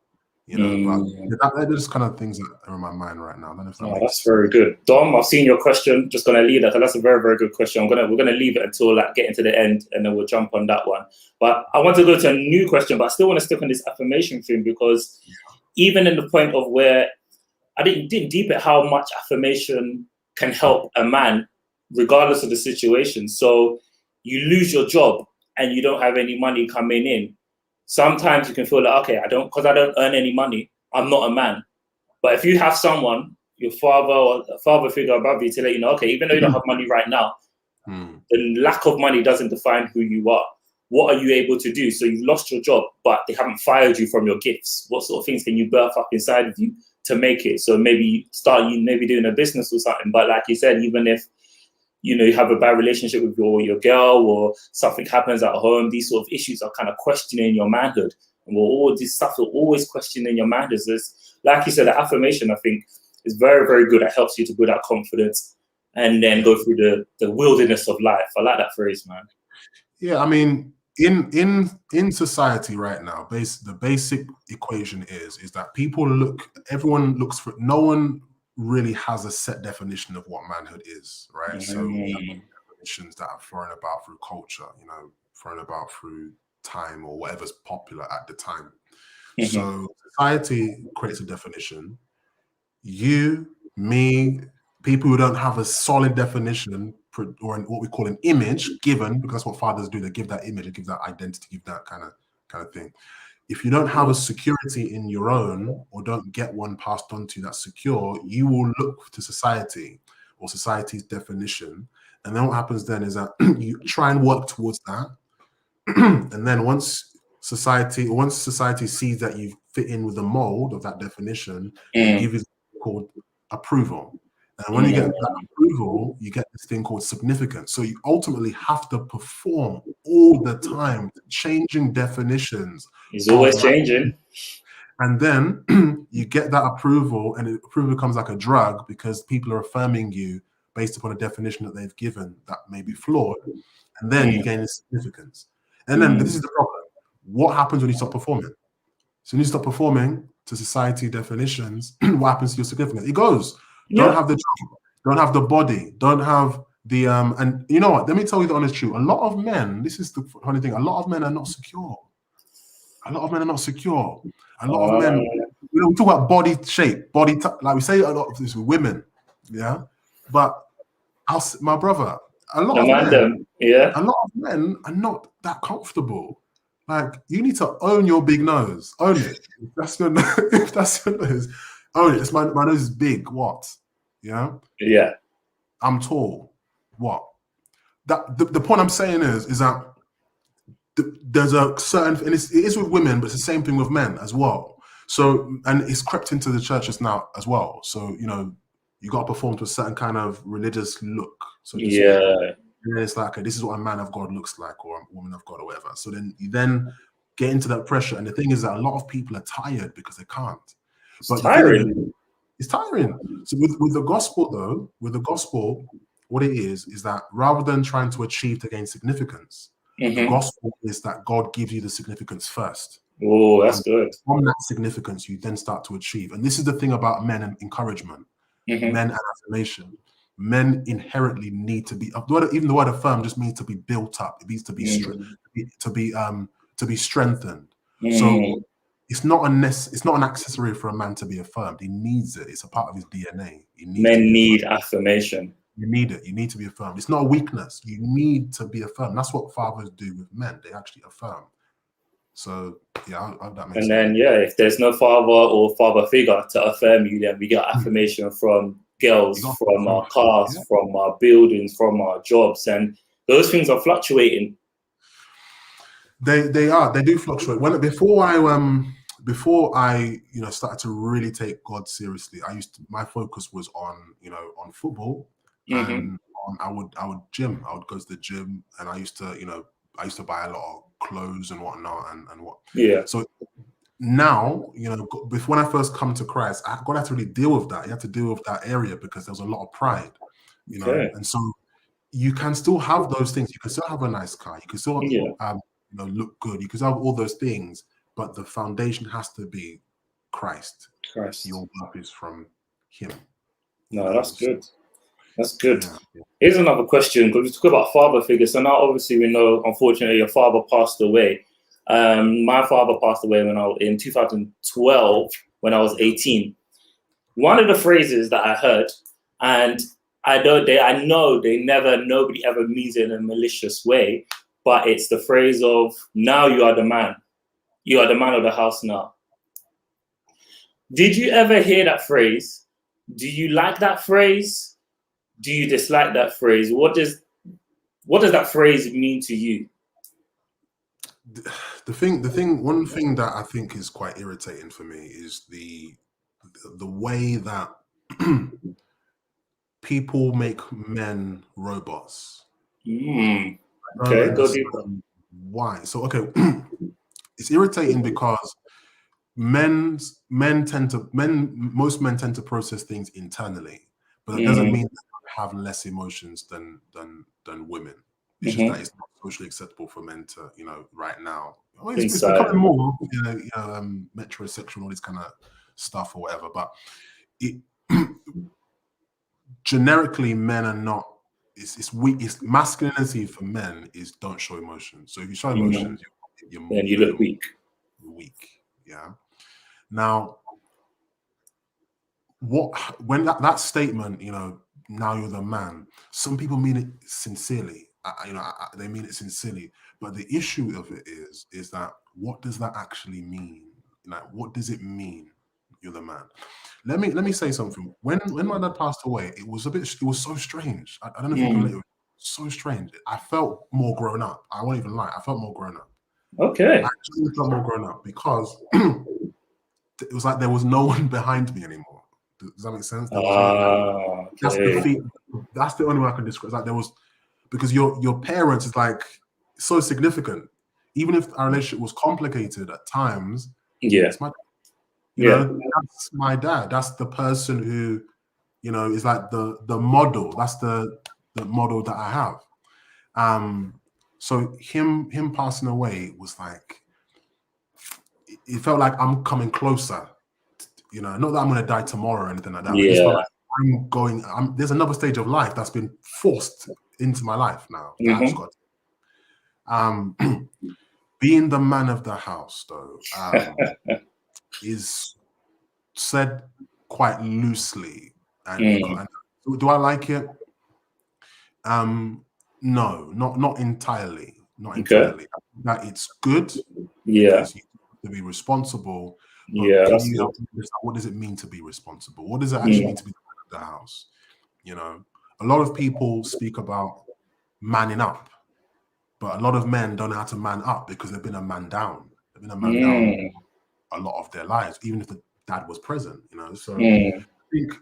But they're just kind of things that are in my mind right now. That's very good, Dom. I've seen your question. Just gonna leave that. That's a very, very good question. We're gonna leave it until getting to the end, and then we'll jump on that one. But I want to go to a new question, but I still want to stick on this affirmation thing, because even in the point of where I didn't dig deep at how much affirmation can help a man, regardless of the situation. So you lose your job and you don't have any money coming in. Sometimes you can feel like, okay, because I don't earn any money, I'm not a man. But if you have someone, your father or a father figure above you, to let you know, okay, even though you don't have money right now, the lack of money doesn't define who you are. What are you able to do? So you've lost your job, but they haven't fired you from your gifts. What sort of things can you birth up inside of you to make it? So maybe maybe doing a business or something. But like you said, even if you have a bad relationship with your girl, or something happens at home, these sort of issues are kind of questioning your manhood. And all this stuff are always questioning your manhood. Like you said, the affirmation, I think, is very, very good. It helps you to build that confidence and then go through the wilderness of life. I like that phrase, man. Yeah, I mean, in society right now, the basic equation is that everyone looks for, no one really has a set definition of what manhood is, right? So we have definitions that are thrown about through culture, thrown about through time, or whatever's popular at the time. So society creates a definition. You, me, people who don't have a solid definition, or what we call an image given, because that's what fathers do, they give that image, they give that identity, give that kind of thing. If you don't have a security in your own, or don't get one passed on to you that's secure, you will look to society or society's definition. And then what happens then is that you try and work towards that. And then once society sees that you fit in with the mold of that definition, they give you something called approval. And when you get that approval, you get this thing called significance. So you ultimately have to perform all the time, changing definitions. It's always changing. And then you get that approval, and approval becomes like a drug, because people are affirming you based upon a definition that they've given that may be flawed. And then you gain this significance. And then this is the problem. What happens when you stop performing? So when you stop performing to society definitions, what happens to your significance? It goes. Don't have the job, don't have the body, don't have the and you know what? Let me tell you the honest truth. A lot of men, this is the funny thing, a lot of men are not secure. A lot of men are not secure. A lot of men, we talk about body shape, like we say a lot of this with women, but my brother, a lot of men are not that comfortable. Like, you need to own your big nose. Own it. If that's your nose, own it. My nose is big. What? Yeah. I'm tall. What? The point I'm saying is that there's a certain, and it is with women, but it's the same thing with men as well. So, and it's crept into the churches now as well. So, you got to perform to a certain kind of religious look. So And then it's like, okay, this is what a man of God looks like, or a woman of God, or whatever. So then you then get into that pressure. And the thing is that a lot of people are tired because they can't. It's tiring. It's tiring. So with the gospel, though, what it is that rather than trying to achieve to gain significance, the gospel is that God gives you the significance first. Oh, that's good. From that significance, you then start to achieve. And this is the thing about men and encouragement, men and affirmation. Men inherently need to be, even the word affirm just means to be built up. It means to be to be strengthened. So it's not an accessory for a man to be affirmed. He needs it. It's a part of his DNA. Men need affirmation. You need it. You need to be affirmed. It's not a weakness. You need to be affirmed. That's what fathers do with men. They actually affirm. So yeah, that makes sense. And then if there's no father or father figure to affirm you, then we get affirmation from girls, from our cars, from our buildings, from our jobs, and those things are fluctuating. They do fluctuate. Before I started to really take God seriously, my focus was on football, and I would gym. I would go to the gym, and I used to buy a lot of clothes and whatnot, and what. Yeah. So now, when I first come to Christ, God had to really deal with that. He had to deal with that area because there was a lot of pride, and so you can still have those things. You can still have a nice car. You can still look good. You can still have all those things, but the foundation has to be Christ. Your birth is from Him. No, that's good. That's good. Yeah. Here's another question, because we talk about father figures. So now, obviously, we know, unfortunately, your father passed away. My father passed away in 2012 when I was 18. One of the phrases that I heard, and nobody ever means it in a malicious way, but it's the phrase of, now you are the man. You are the man of the house now. Did you ever hear that phrase? Do you like that phrase? Do you dislike that phrase? What does that phrase mean to you? One thing that I think is quite irritating for me is the way that people make men robots. Okay, go deeper. Why? So it's irritating because most men tend to process things internally, but it doesn't mean that they have less emotions than women. It's just that it's not socially acceptable for men to, right now. It's becoming more, metrosexual and all this kind of stuff or whatever. But generically, men are not. It's weak. It's masculinity for men is don't show emotions. So if you show emotions, then you look weak. Weak, yeah. Now, when that statement, now you're the man. Some people mean it sincerely. They mean it sincerely. But the issue of it is that what does that actually mean? What does it mean? You're the man. Let me say something. When my dad passed away, it was so strange. I don't know if you can relate. It was so strange. I felt more grown up. I won't even lie. I felt more grown up. Okay. I actually felt more grown up because it was like there was no one behind me anymore. Does that make sense? That's the only way I can describe. It's like there was, because your parents is like so significant. Even if our relationship was complicated at times, it's my that's my dad. That's the person who, is like the model. That's the model that I have. So him passing away was like, it felt like I'm coming closer. Not that I'm going to die tomorrow or anything like that. Yeah. But like there's another stage of life that's been forced into my life now. Being the man of the house, though, is said quite loosely. And do I like it? No, not entirely. Not entirely. That it's good. Yeah. To be responsible. Yeah. What does it mean to be responsible? What does it actually mean to be the man of the house? A lot of people speak about manning up, but a lot of men don't know how to man up because they've been a man down. They've been a man down a lot of their lives, even if the dad was present. So I think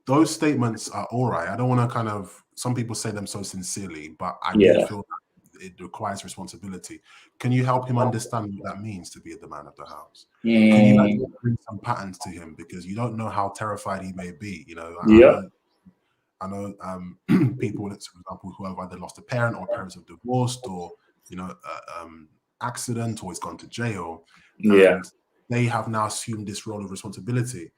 those statements are all right. I don't want to kind of some people say them so sincerely, but I do feel that it requires responsibility. Can you help him understand what that means to be the man of the house? Can you bring some patterns to him, because you don't know how terrified he may be? You know, I know people, for example, who have either lost a parent or parents have divorced, or you know, accident, or has gone to jail. And they have now assumed this role of responsibility.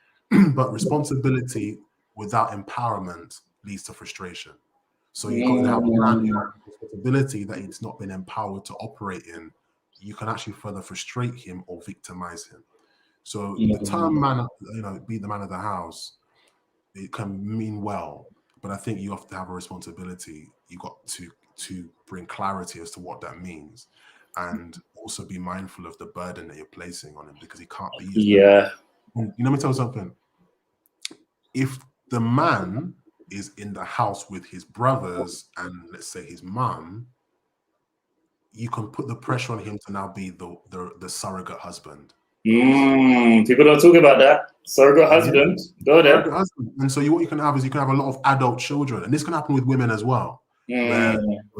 But responsibility without empowerment leads to frustration. So you've got to have a man who has responsibility that he's not been empowered to operate in. You can actually further frustrate him or victimize him. So the term man, you know, be the man of the house, it can mean well, but I think you have to have a responsibility. You got to bring clarity as to what that means, and also be mindful of the burden that you're placing on him, because he can't be. You know, let me tell you something. If the man is in the house with his brothers and let's say his mom, you can put the pressure on him to now be the surrogate husband. People don't talk about that. Surrogate husband. Go there. And so what you can have is you can have a lot of adult children, and this can happen with women as well, where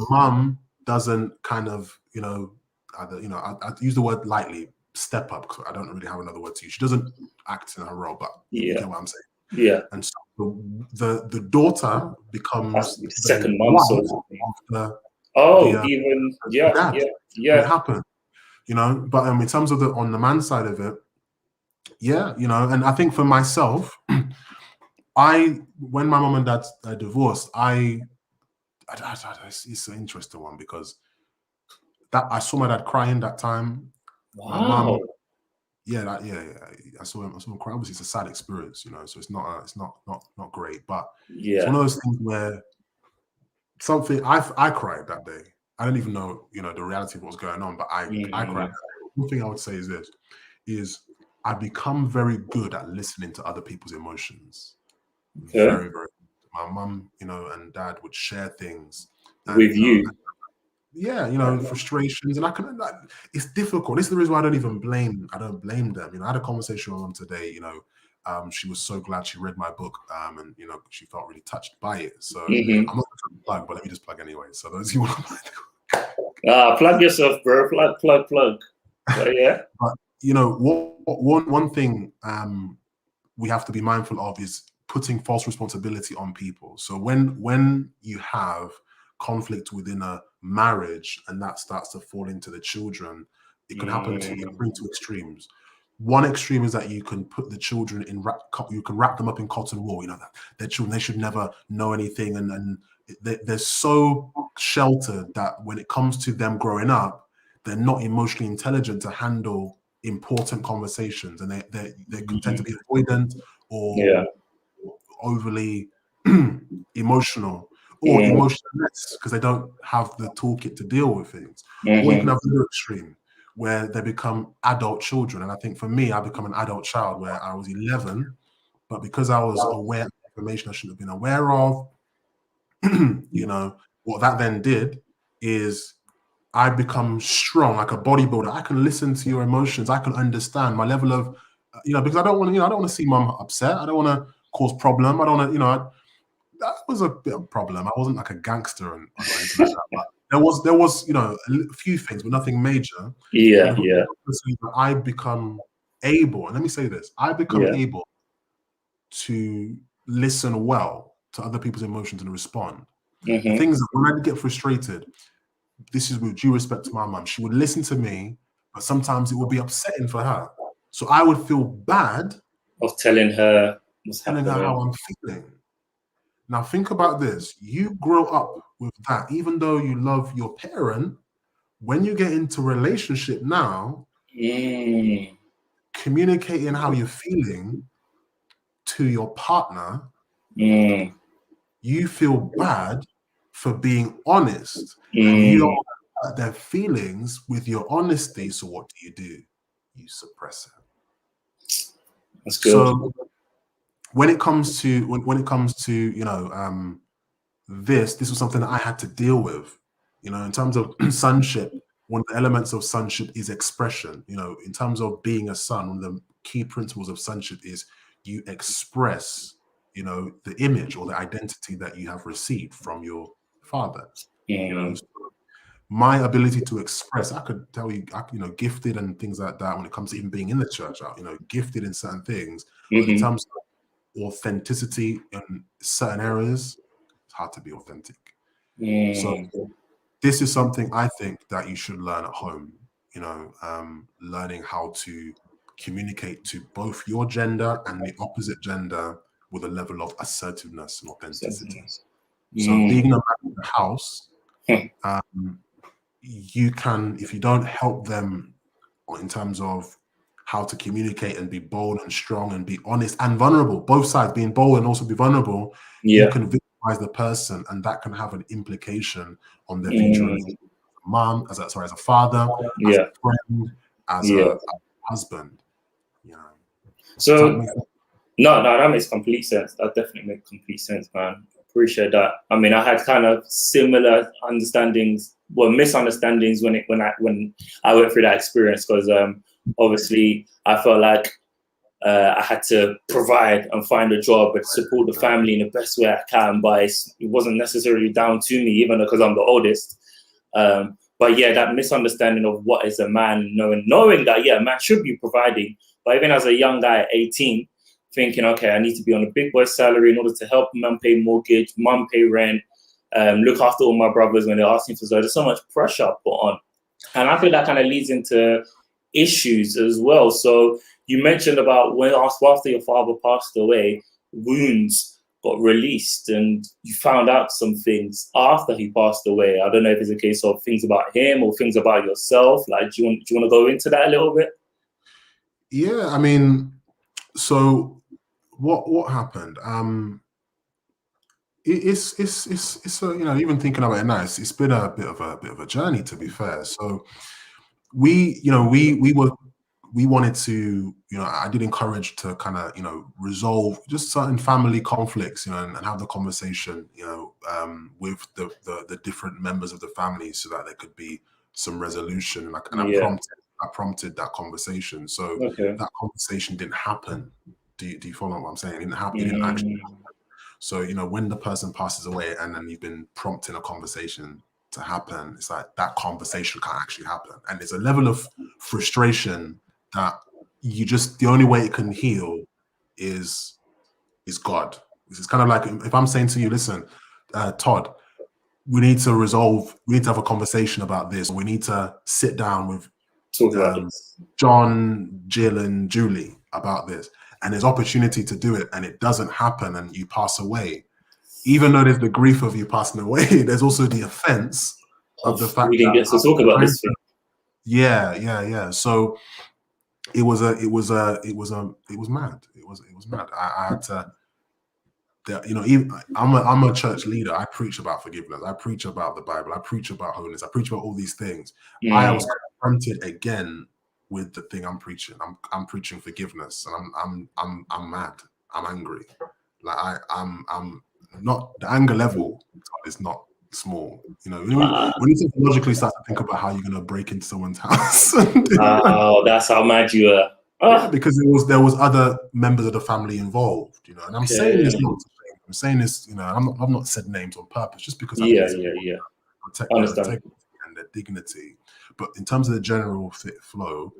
mom doesn't kind of, you know, I use the word lightly, step up, because I don't really have another word to use. She doesn't act in her role, but you get what I'm saying. Yeah. And so the daughter becomes the second mom. It happened. You know, but in terms of on the man side of it, you know, and I think for myself, when my mom and dad divorced, it's an interesting one, because that I saw my dad crying that time. Wow. My mom, I saw him cry. Obviously, it's a sad experience, you know, so it's not great, but it's one of those things where I cried that day. I didn't even know, you know, the reality of what was going on, but I cried. One thing I would say is this: I become very good at listening to other people's emotions. Very, very. My mum, you know, and dad would share things with you. You know, frustrations, and it's difficult. This is the reason why I don't blame them. You know, I had a conversation with them today. You know, she was so glad she read my book, and you know, she felt really touched by it. So I'm not going to plug, but let me just plug anyway. So those who want to plug yourself, bro. Plug. But, but you know, one thing we have to be mindful of is putting false responsibility on people. So when you have conflict within a marriage and that starts to fall into the children, it can happen to bring two extremes. One extreme is that you can put the children you can wrap them up in cotton wool. You know, that their children, they should never know anything, and they're so sheltered that when it comes to them growing up, they're not emotionally intelligent to handle important conversations, and they tend to be avoidant or overly emotional, or emotionless, because they don't have the toolkit to deal with things. Or you can have the other extreme, where they become adult children. And I think for me, I become an adult child where I was 11, but because I was aware of information I shouldn't have been aware of, you know, what that then did is I become strong, like a bodybuilder. I can listen to your emotions. I can understand my level of, you know, because I don't want to see mom upset. I don't want to cause problem. I don't want to, you know, that was a bit of a problem. I wasn't like a gangster and anything like that, but there was, you know, a few things, but nothing major. Yeah. I become able, and let me say this: I become able to listen well to other people's emotions and respond. Things that when I get frustrated, this is with due respect to my mum, she would listen to me, but sometimes it would be upsetting for her. So I would feel bad of telling her how I'm feeling. Now think about this. You grow up with that, even though you love your parent, when you get into relationship now, communicating how you're feeling to your partner, you feel bad for being honest. And you don't hurt their feelings with your honesty. So what do? You suppress it. That's good. So when it comes to you know, this was something that I had to deal with, you know, in terms of sonship. One of the elements of sonship is expression. You know, in terms of being a son, one of the key principles of sonship is you express you know, the image or the identity that you have received from your father. You know, so my ability to express, I could tell you, you know, gifted and things like that when it comes to even being in the church, you know, gifted in certain things. But in terms of authenticity in certain areas, it's hard to be authentic. So this is something I think that you should learn at home, you know, learning how to communicate to both your gender and the opposite gender with a level of assertiveness and authenticity. So being a man in the house, you can, if you don't help them in terms of how to communicate and be bold and strong and be honest and vulnerable, both sides, being bold and also be vulnerable, you can victimize the person, and that can have an implication on their future relationship. Mom, as a father, as a friend, as a husband. You know. So no, that makes complete sense. That definitely makes complete sense, man. Appreciate that. I mean, I had kind of similar understandings, well, misunderstandings when I went through that experience, because obviously I felt like I had to provide and find a job and support the family in the best way I can, but it wasn't necessarily down to me, even because I'm the oldest. But yeah, that misunderstanding of what is a man, knowing that, yeah, a man should be providing, but even as a young guy at 18, thinking, okay, I need to be on a big boy salary in order to help mum pay mortgage, mum pay rent, look after all my brothers when they're asking for, so there's so much pressure put on. And I think that kind of leads into issues as well. So you mentioned about when after your father passed away, wounds got released and you found out some things after he passed away. I don't know if it's a case of things about him or things about yourself. Like, do you want to go into that a little bit? Yeah, I mean, so what happened? It's you know, even thinking about it now, it's been a bit of a journey, to be fair. So we wanted to, you know, I did encourage to kind of, you know, resolve just certain family conflicts, you know, and have the conversation, you know, with the different members of the family, so that there could be some resolution. And I prompted that conversation. So that conversation didn't happen. Do you follow what I'm saying? It didn't happen. It didn't actually happen. So, you know, when the person passes away and then you've been prompting a conversation to happen, it's like that conversation can't actually happen. And there's a level of frustration that the only way it can heal is God. This is kind of like if I'm saying to you, listen, Todd, we need to have a conversation about this. We need to sit down with John, Jill, and Julie about this. And there's opportunity to do it, and it doesn't happen, and you pass away. Even though there's the grief of you passing away, there's also the offense of the fact we didn't get to talk about this thing. Yeah. So it was mad. It was mad. I had to, you know, I'm a church leader. I preach about forgiveness. I preach about the Bible. I preach about holiness. I preach about all these things. I was confronted again with the thing I'm preaching. I'm preaching forgiveness, and I'm mad. I'm angry. Like I'm not, the anger level is not small. You know, when you logically start to think about how you're going to break into someone's house. That's how mad you are. Yeah, because there was other members of the family involved. You know, and I'm saying this not to say, I'm saying this. You know, I've not said names on purpose, just because I protect their integrity and their dignity. But in terms of the general flow,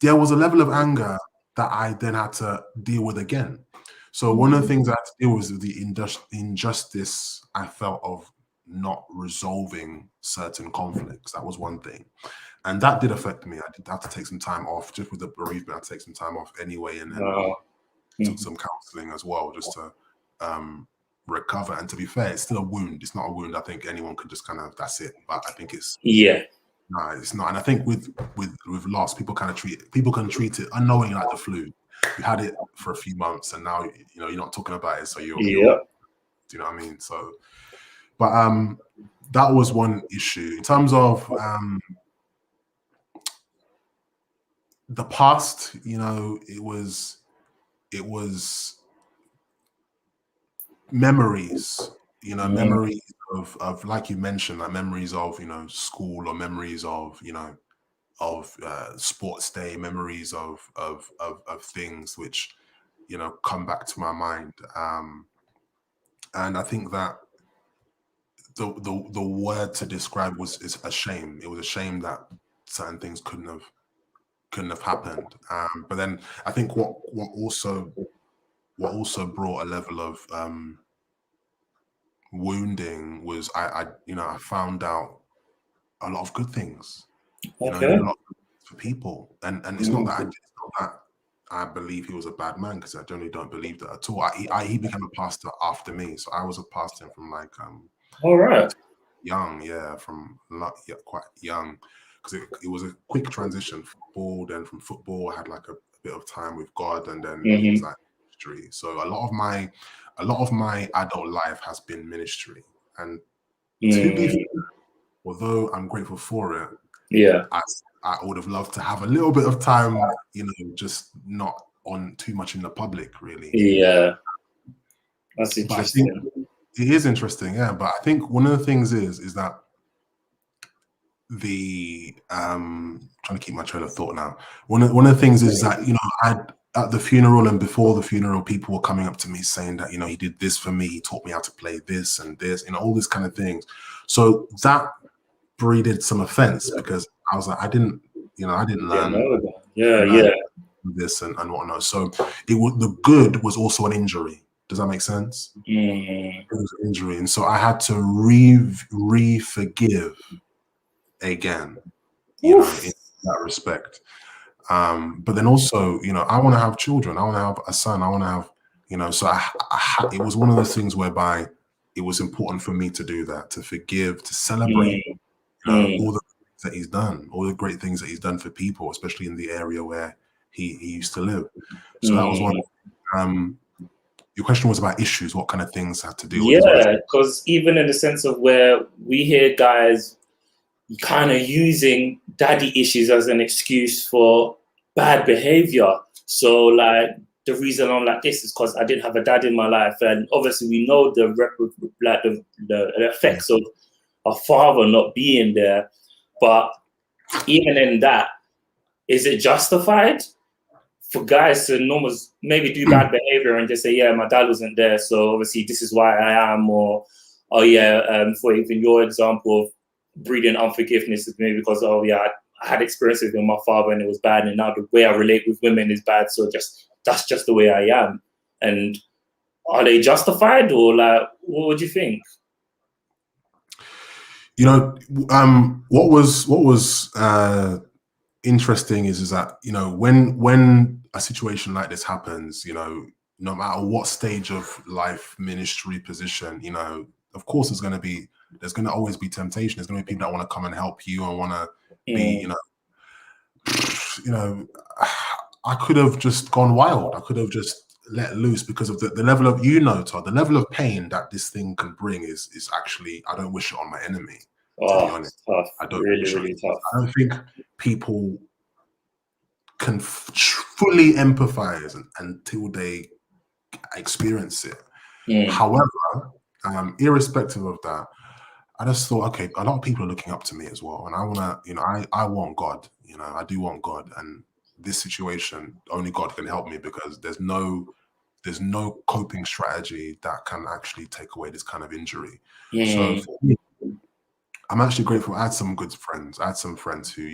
there was a level of anger that I then had to deal with again. So one of the things I had to deal with was the injustice I felt of not resolving certain conflicts. That was one thing. And that did affect me. I did have to take some time off, just with the bereavement. I had to take some time off anyway, and then took some counseling as well, just to recover. And to be fair, it's still a wound. It's not a wound I think anyone could just kind of, that's it. But I think it's no, it's not. And I think with loss, people can treat it unknowingly like the flu. You had it for a few months, and now, you know, you're not talking about it, so do you know what I mean? So, but that was one issue. In terms of the past, you know, it was memories, you know, memories of like you mentioned, like memories of, you know, school, or memories of, you know, of sports day, memories of things which, come back to my mind. And I think that the word to describe is a shame. It was a shame that certain things couldn't have happened. But then I think what also brought a level of wounding was I found out a lot of good things. Okay. A lot for people, and it's not that I believe he was a bad man, because I generally don't believe that at all. He became a pastor after me, so I was a pastor from like all right, young, quite young, because it was a quick transition. Football, then from football I had like a bit of time with God, and then it was like ministry. So a lot of my adult life has been ministry, and to be fair, although I'm grateful for it, I would have loved to have a little bit of time, just not on too much in the public, really. Yeah, that's interesting. It is interesting, yeah. But I think one of the things is that trying to keep my train of thought now. One of the things is that at the funeral and before the funeral, people were coming up to me saying that he did this for me, he taught me how to play this and this, all this kind of things. So that breeded some offense, because I was like, I didn't learn this and whatnot. So the good was also an injury. Does that make sense? It was an injury, and so I had to re-forgive again, in that respect. But then also, I want to have children. I want to have a son. I want to have, so it was one of those things whereby it was important for me to do that, to forgive, to celebrate all the things that he's done, all the great things that he's done for people, especially in the area where he used to live. So that was one. Your question was about issues. What kind of things had to do with? Yeah, because even in the sense of where we hear guys kind of using daddy issues as an excuse for bad behavior. So like the reason I'm like this is because I didn't have a dad in my life, and obviously we know the effects of a father not being there. But even in that, is it justified for guys to maybe do bad behavior and just say, yeah, my dad wasn't there, so obviously this is why I am? Or, oh yeah, for even your example of breeding unforgiveness is maybe because, oh yeah, I had experiences with my father and it was bad, and now the way I relate with women is bad, so that's just the way I am. And are they justified, or like, what would you think? What was interesting is that when a situation like this happens, no matter what stage of life, ministry, position, of course there's going to always be temptation. There's going to be people that want to come and help you and want to be, I could have just gone wild. I could have just let loose, because of the level of, Todd, the level of pain that this thing can bring is actually, I don't wish it on my enemy. To be honest, tough. I don't really tough. I don't think people can fully empathize until they experience it. However, irrespective of that, I just thought, okay, a lot of people are looking up to me as well, and I want to, I want God. I do want God, and this situation, only God can help me, because there's no coping strategy that can actually take away this kind of injury. So for me, I'm actually grateful. I had some good friends. I had some friends who,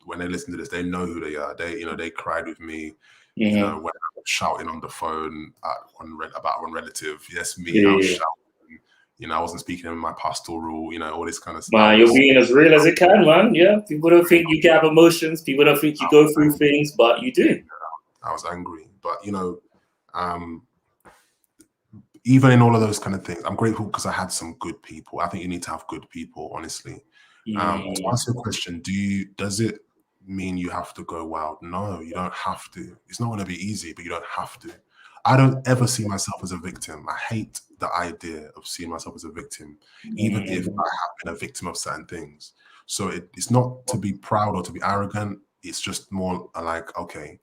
when they listen to this, they know who they are. They cried with me. When I was shouting on the phone about one relative. Yes, me. I was shouting. I wasn't speaking in my pastoral. All this kind of stuff. Man, you're being as real as it can, man. Yeah, people don't think you can have emotions. People don't think you go through things, but you do. I was angry, but even in all of those kind of things, I'm grateful because I had some good people. I think you need to have good people, honestly. To answer your question, does it mean you have to go wild? No, you don't have to. It's not going to be easy, but you don't have to. I don't ever see myself as a victim. I hate the idea of seeing myself as a victim, even if I have been a victim of certain things. So it's not to be proud or to be arrogant. It's just more like, okay,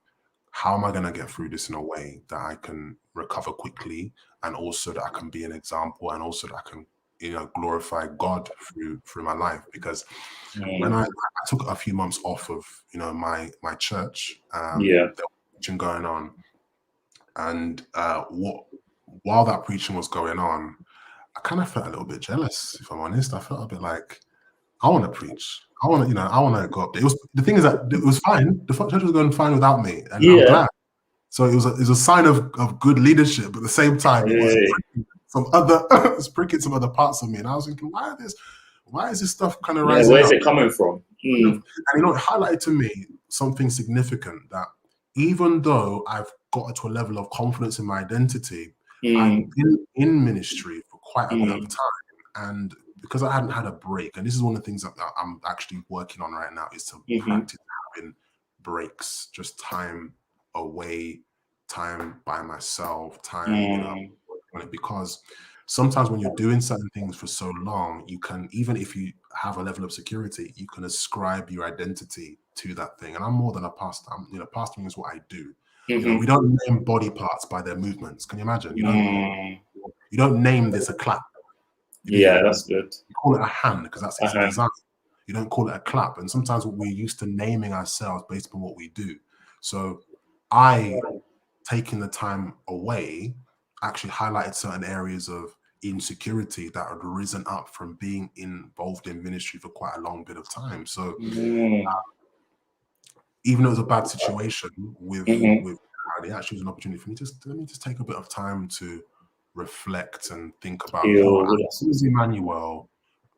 how am I going to get through this in a way that I can recover quickly, and also that I can be an example, and also that I can, glorify God through my life? Because when I took a few months off of, my church, there was teaching going on, And while that preaching was going on, I kind of felt a little bit jealous, if I'm honest. I felt a bit like, I want to preach. I want to, I want to go up there. The thing is that it was fine. The church was going fine without me, and I'm glad. So it was a sign of good leadership. But at the same time, it was pricking some other parts of me, and I was thinking, why is this stuff kind of rising? Where is it coming from? And it highlighted to me something significant, that even though I've got to a level of confidence in my identity, I've been in ministry for quite a bit of time, and because I hadn't had a break, and this is one of the things that I'm actually working on right now, is to practice having breaks, just time away, time by myself, time, because sometimes when you're doing certain things for so long, you can, even if you have a level of security, you can ascribe your identity to that thing. And I'm more than a pastor. Pastoring is what I do. We don't name body parts by their movements. Can you imagine? You don't name this a clap. That's good. You call it a hand because that's its design. You don't call it a clap. And sometimes we're used to naming ourselves based on what we do. So taking the time away actually highlighted certain areas of insecurity that had risen up from being involved in ministry for quite a long bit of time. So even though it was a bad situation with it actually was an opportunity for me let me just take a bit of time to reflect and think about who is Emmanuel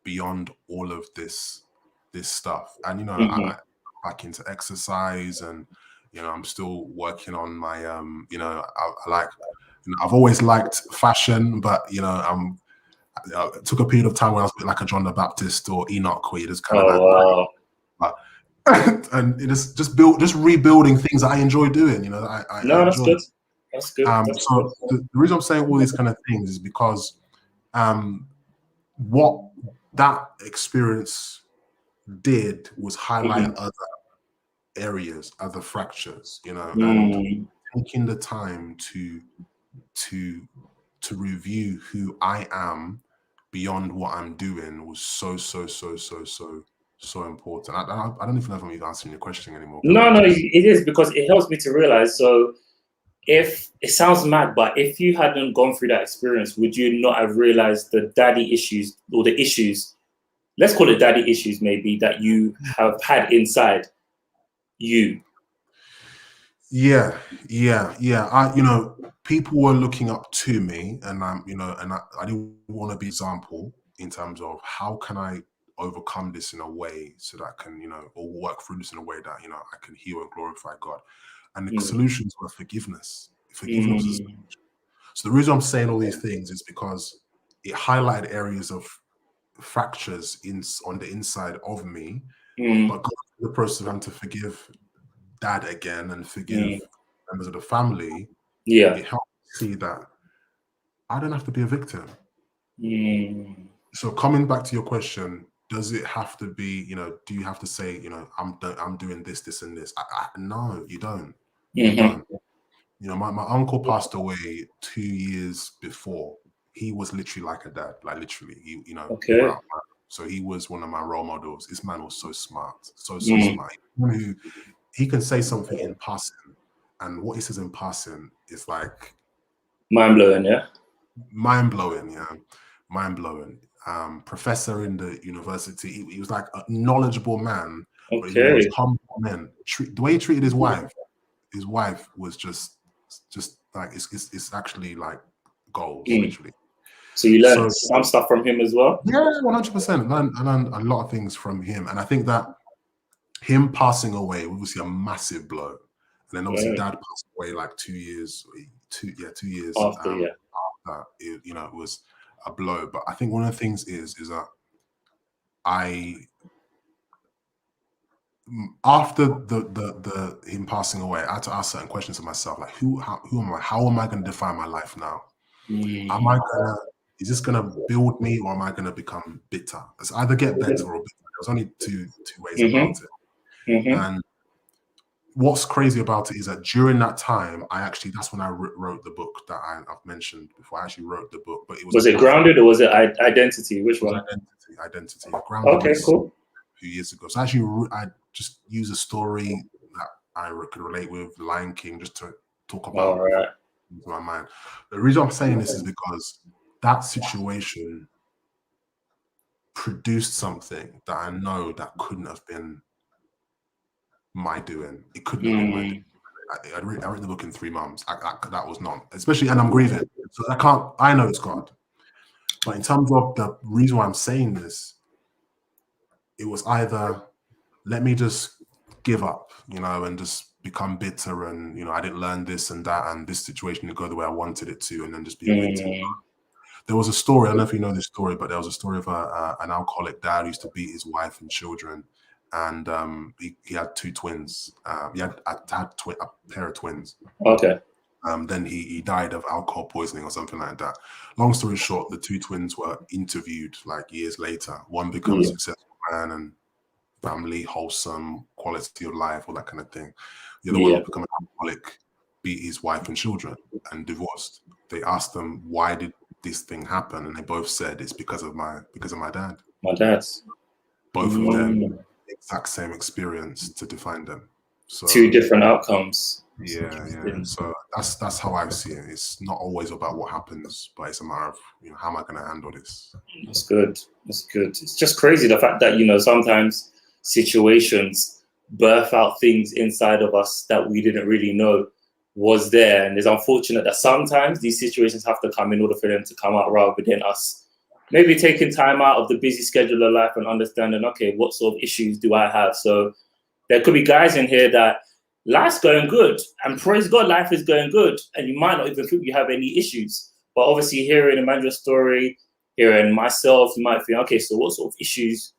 beyond all of this stuff. And I back into exercise, and I'm still working on my I've always liked fashion, but it took a period of time where I was a bit like a John the Baptist or Enoch, where you just kind of and it is just rebuilding things that I enjoy doing. That's good. That's good. So the reason I'm saying all these kind of things is because what that experience did was highlight other areas, other fractures, and taking the time to review who I am beyond what I'm doing was so important. I don't even know if I'm even answering your question anymore. No, it is, because it helps me to realize. So if it sounds mad, but if you hadn't gone through that experience, would you not have realized the daddy issues, or the issues, let's call it daddy issues maybe, that you have had inside you? Yeah. People were looking up to me, and I didn't want to be an example in terms of how can I overcome this in a way so that I can, or work through this in a way that, I can heal and glorify God. And the solutions were forgiveness. Forgiveness is the solution. So the reason I'm saying all these things is because it highlighted areas of fractures on the inside of me, but going through the process of having to forgive Dad again and forgive members of the family, it helped me see that I don't have to be a victim. So coming back to your question, does it have to be, do you have to say, I'm doing this and this? No, you don't. You don't. My uncle passed away 2 years before. He was literally like a dad, like literally. So he was one of my role models. This man was so smart, so smart. He can say something in passing, and what he says in passing is like mind-blowing. Professor in the university. He was like a knowledgeable man, but he was humble man. The way he treated his wife was just like it's actually like goals, literally. So you learned some stuff from him as well? Yeah, 100%. I learned a lot of things from him, and I think that him passing away was obviously a massive blow. And then obviously Dad passed away like 2 years after. It was a blow. But I think one of the things is that after the him passing away, I had to ask certain questions of myself, like who am I? How am I going to define my life now? Is this gonna build me, or am I gonna become bitter? It's either get better or bitter. There's only two ways about it. And what's crazy about it is that during that time, that's when I wrote the book that I've mentioned before. I actually wrote the book, but was it Grounded or was it Identity? Which one? Identity. Grounded. Okay, cool. A few years ago. So actually, I just use a story that I could relate with, Lion King, just to talk about into my mind. The reason I'm saying this is because that situation produced something that I know that couldn't have been my doing. It couldn't have been my doing. I read the book in 3 months. That was not, especially, and I'm grieving. So I know it's God. But in terms of the reason why I'm saying this, it was either let me just give up, and just become bitter, and I didn't learn this and that, and this situation didn't go the way I wanted it to, and then just be a victim. There was a story, I don't know if you know this story, but there was a story of an alcoholic dad who used to beat his wife and children, and he had 2 twins. He had a pair of twins. Okay. Then he died of alcohol poisoning or something like that. Long story short, the 2 twins were interviewed like years later. One becomes a successful man and family, wholesome, quality of life, all that kind of thing. The other one will become an alcoholic, beat his wife and children, and divorced. They asked them, why did this thing happen? And they both said it's because of my dad. My dad's. Both of them, exact same experience to define them. So 2 different outcomes. Yeah. So that's how I see it. It's not always about what happens, but it's a matter of how am I going to handle this. That's good. It's just crazy the fact that sometimes situations birth out things inside of us that we didn't really know was there, and it's unfortunate that sometimes these situations have to come in order for them to come out, rather than us maybe taking time out of the busy schedule of life and understanding, okay, what sort of issues do I have? So there could be guys in here that life's going good, and praise God, life is going good, and you might not even think you have any issues. But obviously, hearing Emmanuel's story, hearing myself, you might think, okay, so what sort of issues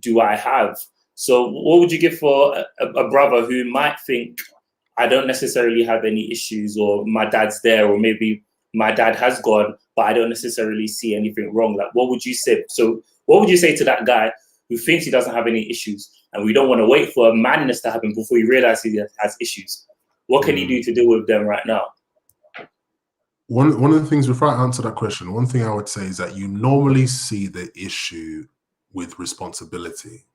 do I have? So what would you give for a brother who might think, I don't necessarily have any issues, or my dad's there, or maybe my dad has gone, but I don't necessarily see anything wrong? Like, what would you say? So what would you say to that guy who thinks he doesn't have any issues, and we don't want to wait for a madness to happen before he realizes he has issues? What can he do to deal with them right now? One of the things, before I answer that question, one thing I would say is that you normally see the issue with responsibility.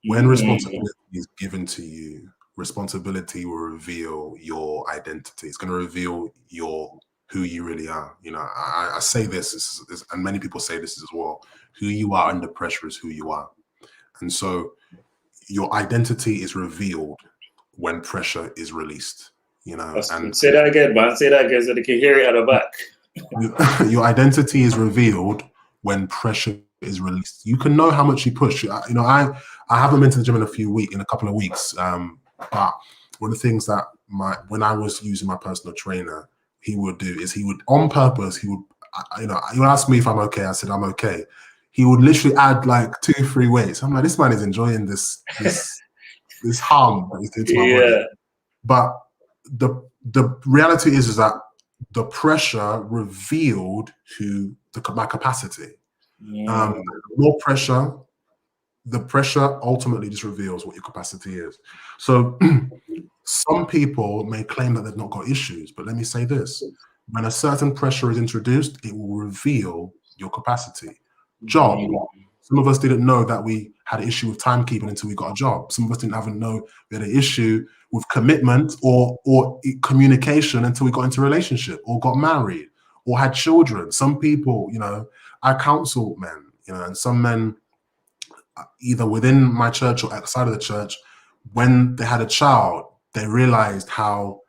When responsibility is given to you, responsibility will reveal your identity. It's going to reveal who you really are. I say this, and many people say this as well. Who you are under pressure is who you are. And so your identity is revealed when pressure is released. And say that again, man. Say that again so they can hear it at the back. Your identity is revealed when pressure is released. You can know how much you push. I haven't been to the gym in a couple of weeks. But one of the things that when I was using my personal trainer, he would do is he would on purpose, he would ask me if I'm okay. I said, I'm okay. He would literally add like 2-3 weights. I'm like, this man is enjoying this harm that he's doing to my body. But the reality is that the pressure revealed my capacity. More pressure, the pressure ultimately just reveals what your capacity is. So some people may claim that they've not got issues, but let me say this: when a certain pressure is introduced, it will reveal your capacity. Job. Some of us didn't know that we had an issue with timekeeping until we got a job. Some of us didn't know we had an issue with commitment or communication until we got into a relationship or got married or had children. Some people, I counsel men, and some men, either within my church or outside of the church, when they had a child, they realized how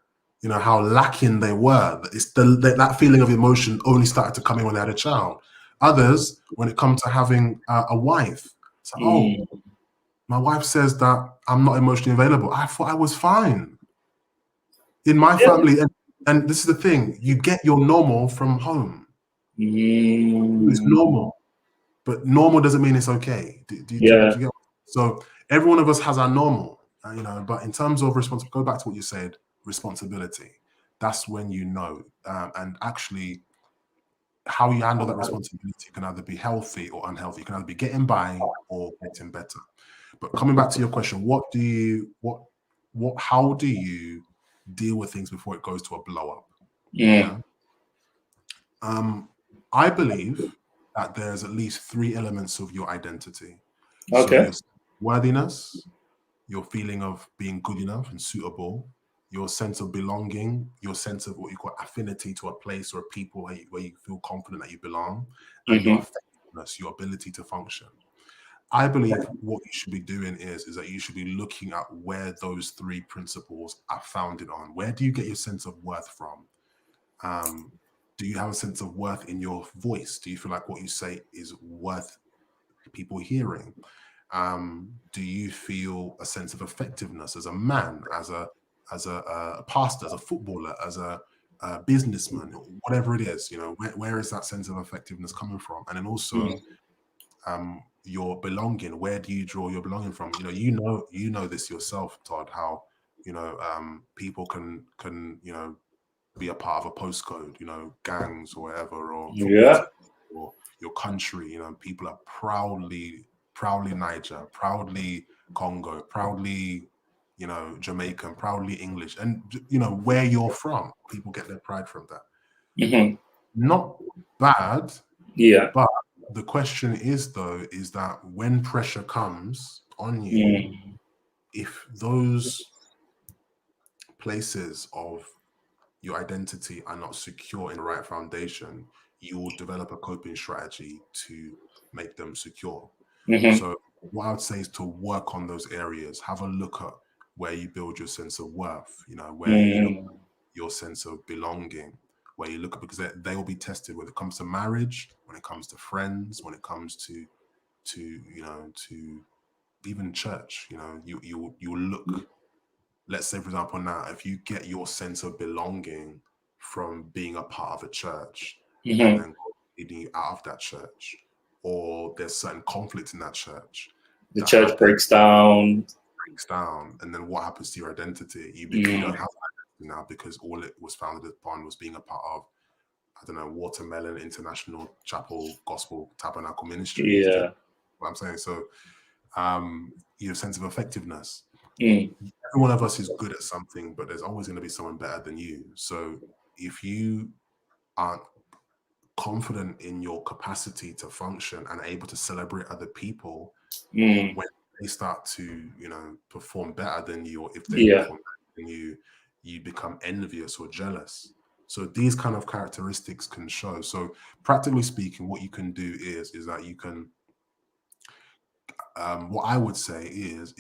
lacking they were. It's that feeling of emotion only started to come in when they had a child. Others, when it comes to having a wife, it's like, my wife says that I'm not emotionally available. I thought I was fine. In my family, and this is the thing, you get your normal from home. It's normal. But normal doesn't mean it's okay. Do you get? So every one of us has our normal, but in terms of responsibility, go back to what you said, responsibility. That's when and actually how you handle that responsibility can either be healthy or unhealthy. You can either be getting by or getting better. But coming back to your question, how do you deal with things before it goes to a blow up? I believe that there's at least 3 elements of your identity. Okay. So your worthiness, your feeling of being good enough and suitable, your sense of belonging, your sense of what you call affinity to a place or a people where you feel confident that you belong, and your effectiveness, your ability to function. I believe what you should be doing is that you should be looking at where those three principles are founded on. Where do you get your sense of worth from? Do you have a sense of worth in your voice? Do you feel like what you say is worth people hearing? Do you feel a sense of effectiveness as a man, as a pastor, as a footballer, as a businessman, whatever it is? You know, where is that sense of effectiveness coming from? And then also, your belonging. Where do you draw your belonging from? You know this yourself, Todd. How people can be a part of a postcode, gangs or whatever, or or your country. People are proudly Niger, proudly Congo, proudly Jamaican, proudly English, and where you're from, people get their pride from that. Not bad, but the question is that when pressure comes on you, if those places of your identity are not secure in the right foundation, you will develop a coping strategy to make them secure. So what I would say is to work on those areas. Have a look at where you build your sense of worth, where you look at your sense of belonging, where you look at, because they will be tested when it comes to marriage, when it comes to friends, when it comes to even church. You look. Let's say, for example, now, if you get your sense of belonging from being a part of a church and then leading you out of that church, or there's certain conflict in that church, the church breaks down, and then what happens to your identity? You don't have that now, because all it was founded upon was being a part of, I don't know, Watermelon International Chapel Gospel Tabernacle Ministry. Yeah, what I'm saying. So, your sense of effectiveness. Every one of us is good at something, but there's always going to be someone better than you. So if you aren't confident in your capacity to function and able to celebrate other people when they start to perform better than you, or if they perform better than you, you become envious or jealous. So these kind of characteristics can show. So practically speaking, what you can do is that you can what I would say is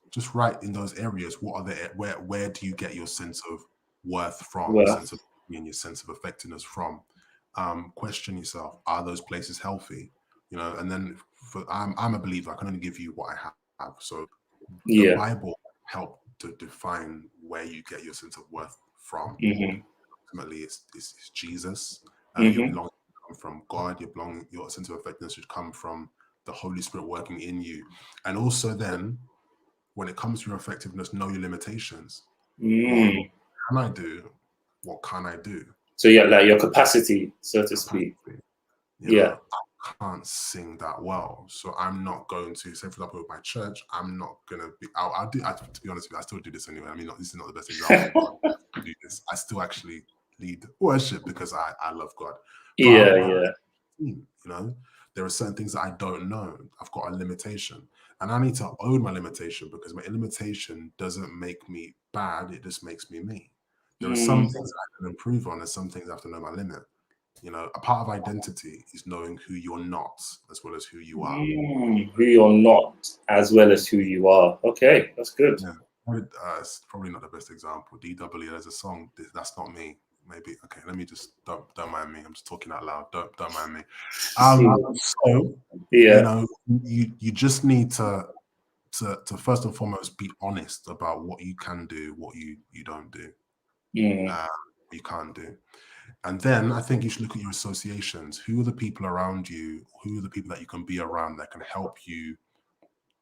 just write in those areas, where do you get your sense of worth from, your sense of and your sense of effectiveness from. Question yourself, are those places healthy? And then I'm a believer, I can only give you what I have. So the Bible helped to define where you get your sense of worth from. Ultimately, it's Jesus. Your belonging come from God. Your sense of effectiveness should come from the Holy Spirit working in you. And also then, when it comes to your effectiveness, know your limitations. What can I do? What can I do? So like your capacity, so to speak. I can't sing that well, so I'm not going to, say for example with my church, I'm not gonna be, to be honest with you, I still do this anyway. I mean, this is not the best example, but I do this. I still actually lead worship because I love God. But there are certain things that I don't know. I've got a limitation, and I need to own my limitation, because my limitation doesn't make me bad. It just makes me me. There are some things that I can improve on, and some things I have to know my limit. A part of identity is knowing who you're not as well as who you are. Who you're not as well as who you are. Okay, that's good. Yeah. It's probably not the best example. DW, there's a song, That's Not Me. Maybe, okay, let me just, don't mind me. I'm just talking out loud. Don't mind me. So, you just need to first and foremost be honest about what you can do, what you don't do. You can't do. And then I think you should look at your associations. Who are the people around you? Who are the people that you can be around that can help you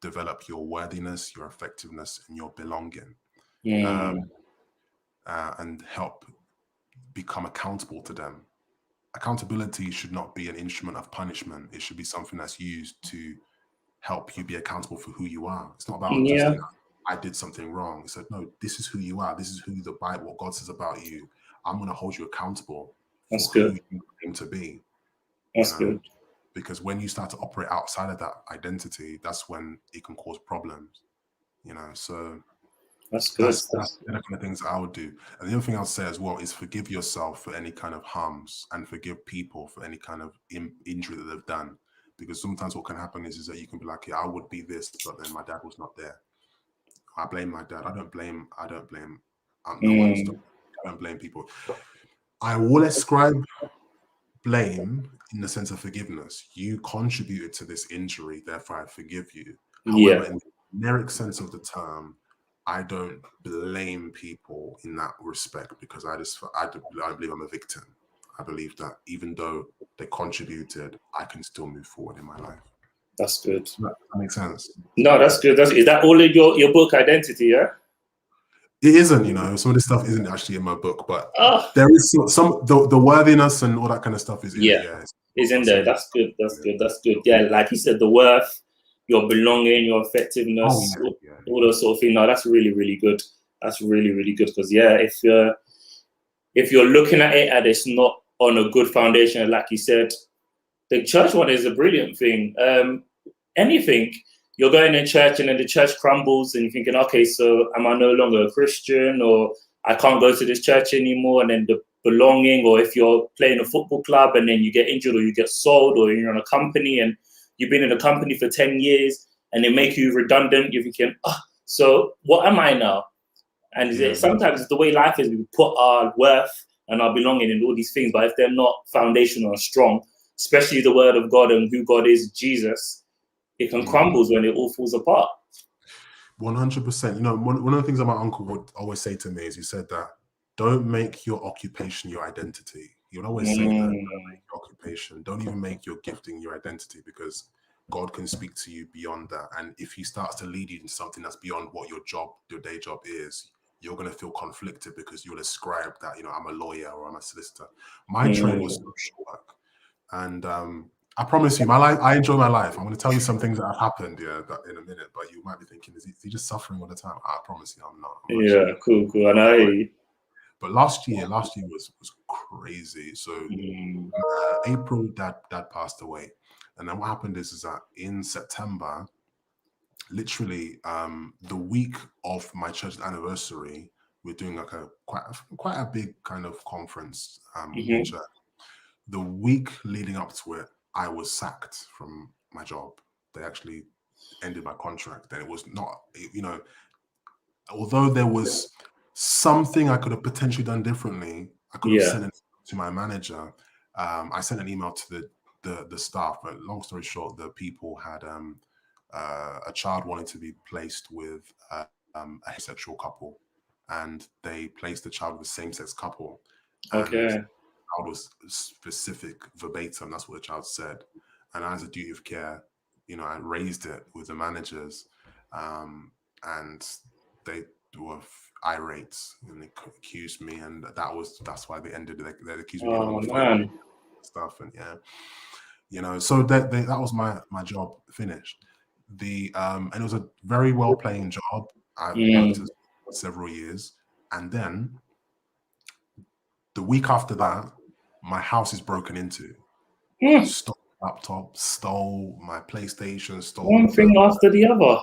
develop your worthiness, your effectiveness, and your belonging, and help become accountable to them. Accountability should not be an instrument of punishment. It should be something that's used to help you be accountable for who you are. It's not about just, I did something wrong. It's like, no, this is who you are. This is who the Bible, what God says about you. I'm going to hold you accountable for who you claim to be. That's good. Because when you start to operate outside of that identity, that's when it can cause problems. So That's good. That's the kind of things I would do. And the other thing I'll say as well is forgive yourself for any kind of harms and forgive people for any kind of injury that they've done. Because sometimes what can happen is that you can be like, yeah, I would be this, but then my dad was not there. I blame my dad. I don't blame. I don't blame people. I will ascribe blame in the sense of forgiveness. You contributed to this injury, therefore I forgive you. However, in the generic sense of the term, I don't blame people in that respect, because I believe I'm a victim. I believe that even though they contributed, I can still move forward in my life. That's good. Does that make sense? No, that's good. Is that all in your book, Identity? Yeah. It isn't, some of this stuff isn't actually in my book, but there is some the worthiness and all that kind of stuff is in there. It's in there. That's good. That's good. That's good. Yeah, like you said, the worth, your belonging, your effectiveness, all those sort of things. No, that's really, really good. That's really, really good, because if you're looking at it and it's not on a good foundation, like you said, the church one is a brilliant thing. Anything. You're going in church and then the church crumbles and you're thinking, okay, so am I no longer a Christian, or I can't go to this church anymore? And then the belonging, or if you're playing a football club and then you get injured or you get sold, or you're in a company and you've been in a company for 10 years and they make you redundant, you're thinking, so what am I now? And sometimes it's the way life is. We put our worth and our belonging in all these things, but if they're not foundational and strong, especially the word of God and who God is, Jesus, it can crumble when it all falls apart. 100%. One of the things that my uncle would always say to me is, he said that don't make your occupation your identity. He would always say that, don't make your occupation, don't even make your gifting your identity, because God can speak to you beyond that. And if he starts to lead you into something that's beyond what your day job is, you're going to feel conflicted, because you'll ascribe that, I'm a lawyer or I'm a solicitor. My trade was social work. And I promise you, I enjoy my life. I'm going to tell you some things that have happened in a minute, but you might be thinking, is he just suffering all the time? I promise you, I'm not. Cool. I know. But last year was crazy. So April, dad passed away. And then what happened is that in September, literally the week of my church's anniversary, we're doing like quite a big kind of conference in church. The week leading up to it, I was sacked from my job. They actually ended my contract, and it was not, although there was something I could have potentially done differently, I could have sent it to my manager. I sent an email to the staff, but long story short, the people had a child wanting to be placed with a heterosexual couple, and they placed the child with a same-sex couple. Okay. Child was specific, verbatim, that's what the child said. And as a duty of care, I raised it with the managers, and they were irate, and they accused me, and that's why they ended it. They accused me of stuff, and so that was my job finished. And it was a very well-paying job. I worked for several years, and then the week after that, my house is broken into. Stole my laptop, stole my PlayStation, stole one thing after the other.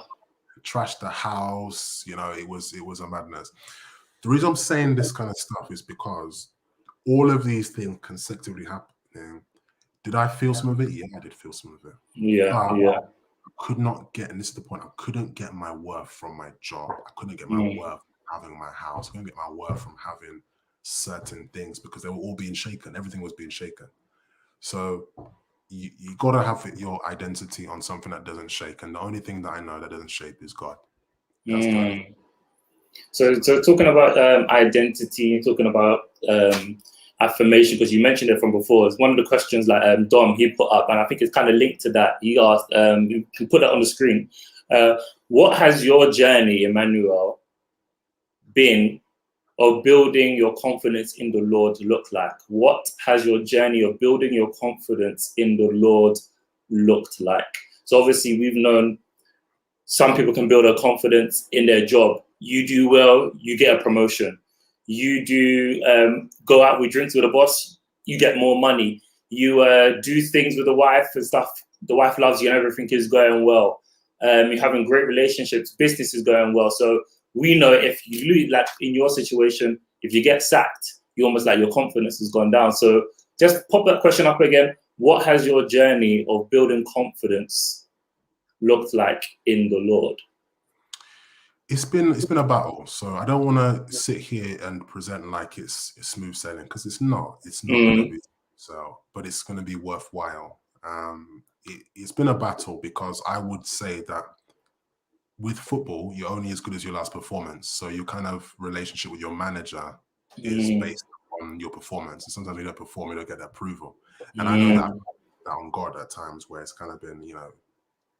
Trashed the house. It was a madness. The reason I'm saying this kind of stuff is because all of these things consecutively happening. Did I feel some of it? Yeah, I did feel some of it. Yeah. I could not get, and this is the point, I couldn't get my worth from my job. I couldn't get my worth from having my house. I couldn't get my worth from having certain things, because they were all being shaken. Everything was being shaken. So you got to have your identity on something that doesn't shake. And the only thing that I know that doesn't shake is God. That's God. So talking about identity, talking about affirmation, because you mentioned it from before, it's one of the questions like Dom, he put up, and I think it's kind of linked to that. He asked, you can put that on the screen. What has your journey, Emmanuel, been of building your confidence in the Lord look like? What has your journey of building your confidence in the Lord looked like? So obviously we've known some people can build a confidence in their job. You do well, you get a promotion. You do go out with drinks with a boss, you get more money. You do things with the wife and stuff. The wife loves you and everything is going well. You're having great relationships, business is going well. So we know if you lose, like in your situation, if you get sacked, you almost like your confidence has gone down. So just pop that question up again. What has your journey of building confidence looked like in the Lord? It's been a battle. So I don't want to sit here and present like it's smooth sailing, because it's not. It's not going to be so, but it's going to be worthwhile. It's been a battle, because I would say that with football, you're only as good as your last performance. So your kind of relationship with your manager is based on your performance. And sometimes you don't perform, you don't get the approval. And I know that on God at times, where it's kind of been,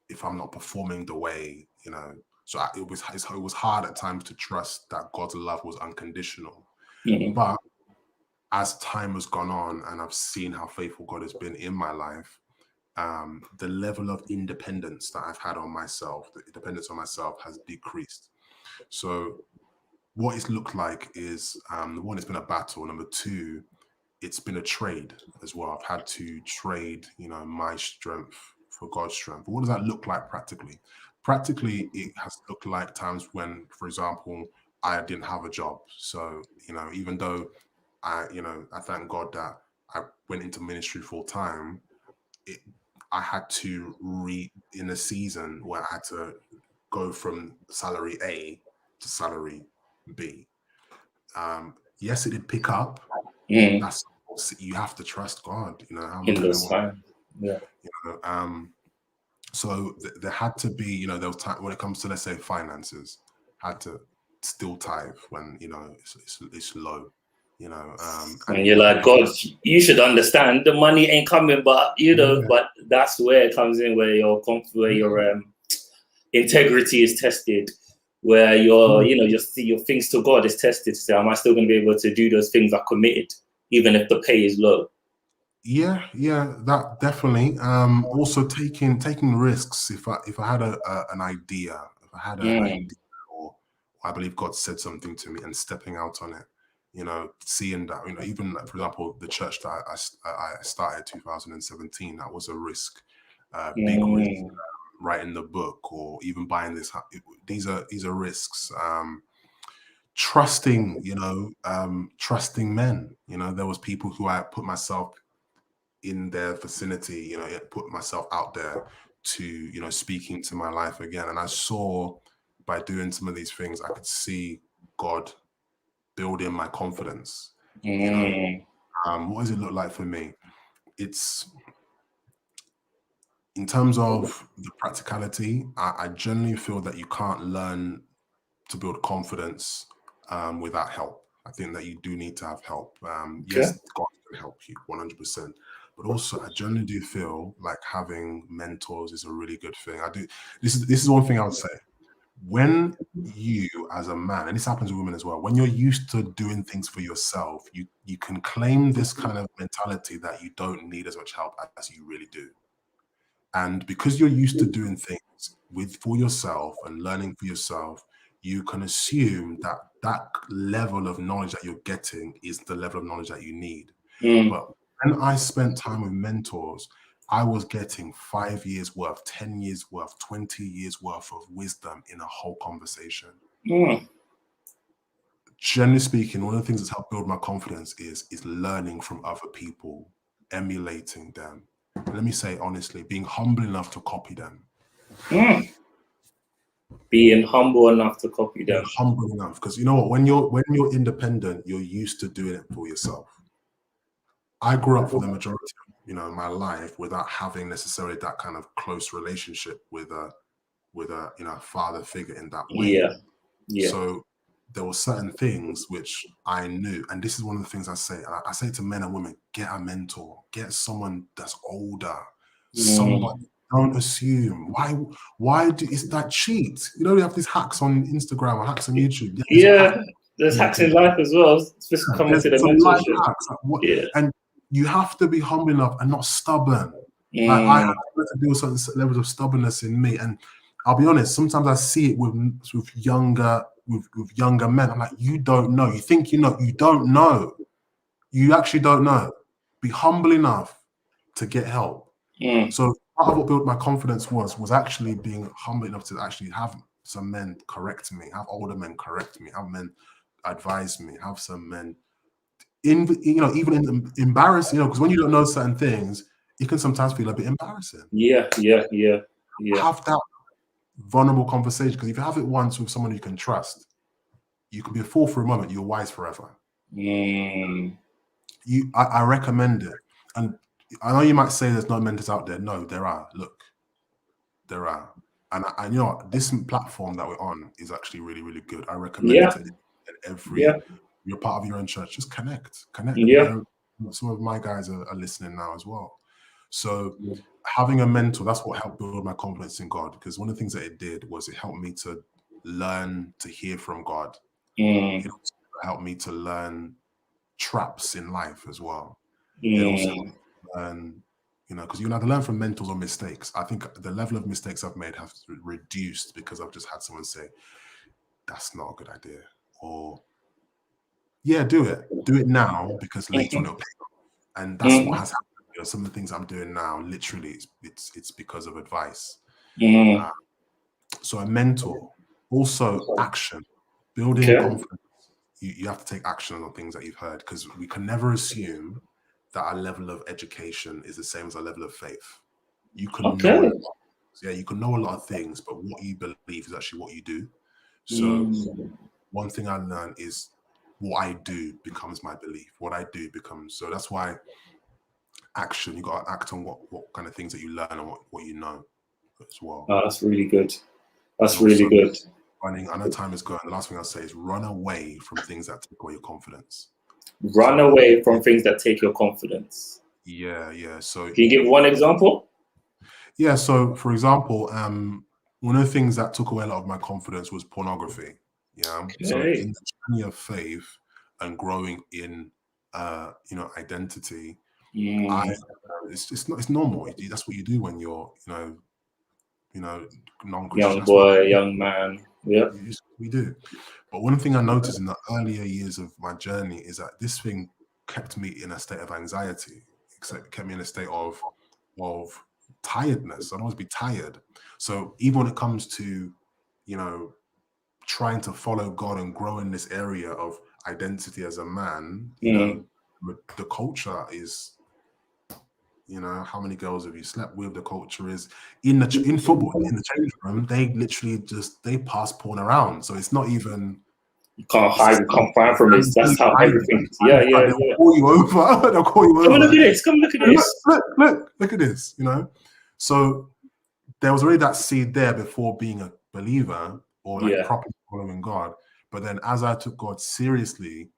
if I'm not performing the way, so it was hard at times to trust that God's love was unconditional. But as time has gone on and I've seen how faithful God has been in my life, the level of independence that I've had on myself, the dependence on myself, has decreased. So what it's looked like is, one, it's been a battle. Number two, it's been a trade as well. I've had to trade, my strength for God's strength. But what does that look like practically? Practically, it has looked like times when, for example, I didn't have a job. So, even though I thank God that I went into ministry full time, I had to in a season where I had to go from salary A to salary B. Yes, it did pick up. That's, you have to trust God. In those times, yeah. So there had to be, there was time when it comes to, let's say, finances, had to still tithe when it's low. And you're like, God, you should understand the money ain't coming, but but that's where it comes in, where your integrity is tested, where your things to God is tested. To say, am I still going to be able to do those things I committed, even if the pay is low? Yeah, that definitely. Also taking risks. If I had an idea, or I believe God said something to me, and stepping out on it. Seeing that, even for example, the church that I started 2017, that was a risk, big risk. Writing the book, or even buying this, these are risks. Trusting, trusting men. There was people who I put myself in their vicinity, put myself out there to, speaking to my life again. And I saw, by doing some of these things, I could see God building my confidence. What does it look like for me? It's, in terms of the practicality, I generally feel that you can't learn to build confidence without help. I think that you do need to have help. Yes, God can help you 100%. But also, I generally do feel like having mentors is a really good thing. I do. This is one thing I would say. When you, as a man, and this happens with women as well, when you're used to doing things for yourself, you can claim this kind of mentality that you don't need as much help as you really do. And because you're used to doing things for yourself and learning for yourself, you can assume that level of knowledge that you're getting is the level of knowledge that you need. But when I spent time with mentors, I was getting 5 years worth, 10 years worth, 20 years worth of wisdom in a whole conversation. Generally speaking, one of the things that's helped build my confidence is learning from other people, emulating them. And let me say honestly, being humble enough to copy them. Being humble enough to copy them. Humble enough, because you know what? When you're independent, you're used to doing it for yourself. I grew up for the majority of my life without having necessarily that kind of close relationship with a father figure in that way. Yeah. So there were certain things which I knew, and this is one of the things I say. I say to men and women: get a mentor, get someone that's older. Somebody. Don't assume. Why is that cheat? We have these hacks on Instagram or hacks on YouTube. There's hacks in life as well. It's just coming to the mentorship. And you have to be humble enough and not stubborn. Like, I have to deal with certain levels of stubbornness in me. And I'll be honest, sometimes I see it with younger men. I'm like, you don't know. You think you know. You don't know. You actually don't know. Be humble enough to get help. So part of what built my confidence was actually being humble enough to actually have some men correct me, have older men correct me, have men advise me, have some men even in embarrassing, because when you don't know certain things, it can sometimes feel a bit embarrassing. Yeah. Have that vulnerable conversation, because if you have it once with someone you can trust, you can be a fool for a moment, you're wise forever. I recommend it. And I know you might say there's no mentors out there. No, there are. Look, there are. And you know what? This platform that we're on is actually really, really good. I recommend it to every. You're part of your own church. Just connect. Some of my guys are listening now as well. So having a mentor, that's what helped build my confidence in God. Because one of the things that it did was it helped me to learn to hear from God. It also helped me to learn traps in life as well. It also learn, because you have to learn from mentors or mistakes. I think the level of mistakes I've made have reduced because I've just had someone say, that's not a good idea. Or, yeah, do it now, because later on it'll pay off. And that's what has happened. Some of the things I'm doing now, literally, it's because of advice. So a mentor, also action, building confidence. You have to take action on things that you've heard, because we can never assume that our level of education is the same as our level of faith. You can know, you can know a lot of things, but what you believe is actually what you do. So one thing I learned is what I do becomes my belief. What I do becomes, so that's why action, you got to act on what kind of things that you learn and what you know as well. Oh, that's really good. That's really good. I know time is going. The last thing I'll say is run away from things that take away your confidence. Run away from things that take your confidence. Yeah. So can you give one example? Yeah. So for example, one of the things that took away a lot of my confidence was pornography. Yeah. So in the journey of faith and growing in identity, it's normal. That's what you do when you're non-Christian. Young boy, young man. Yeah. We do. But one thing I noticed in the earlier years of my journey is that this thing kept me in a state of anxiety. It kept me in a state of tiredness. I'd always be tired. So even when it comes to, trying to follow God and grow in this area of identity as a man, the culture is, how many girls have you slept with? The culture is in football, in the change room, they literally they pass porn around. So it's not even, you can't hide, you can't find from it. That's how everything. They'll call you over. They'll call you over. Come look at this. Come look at this. Look at this. So there was already that seed there before being a believer or properly following God. But then as I took God seriously,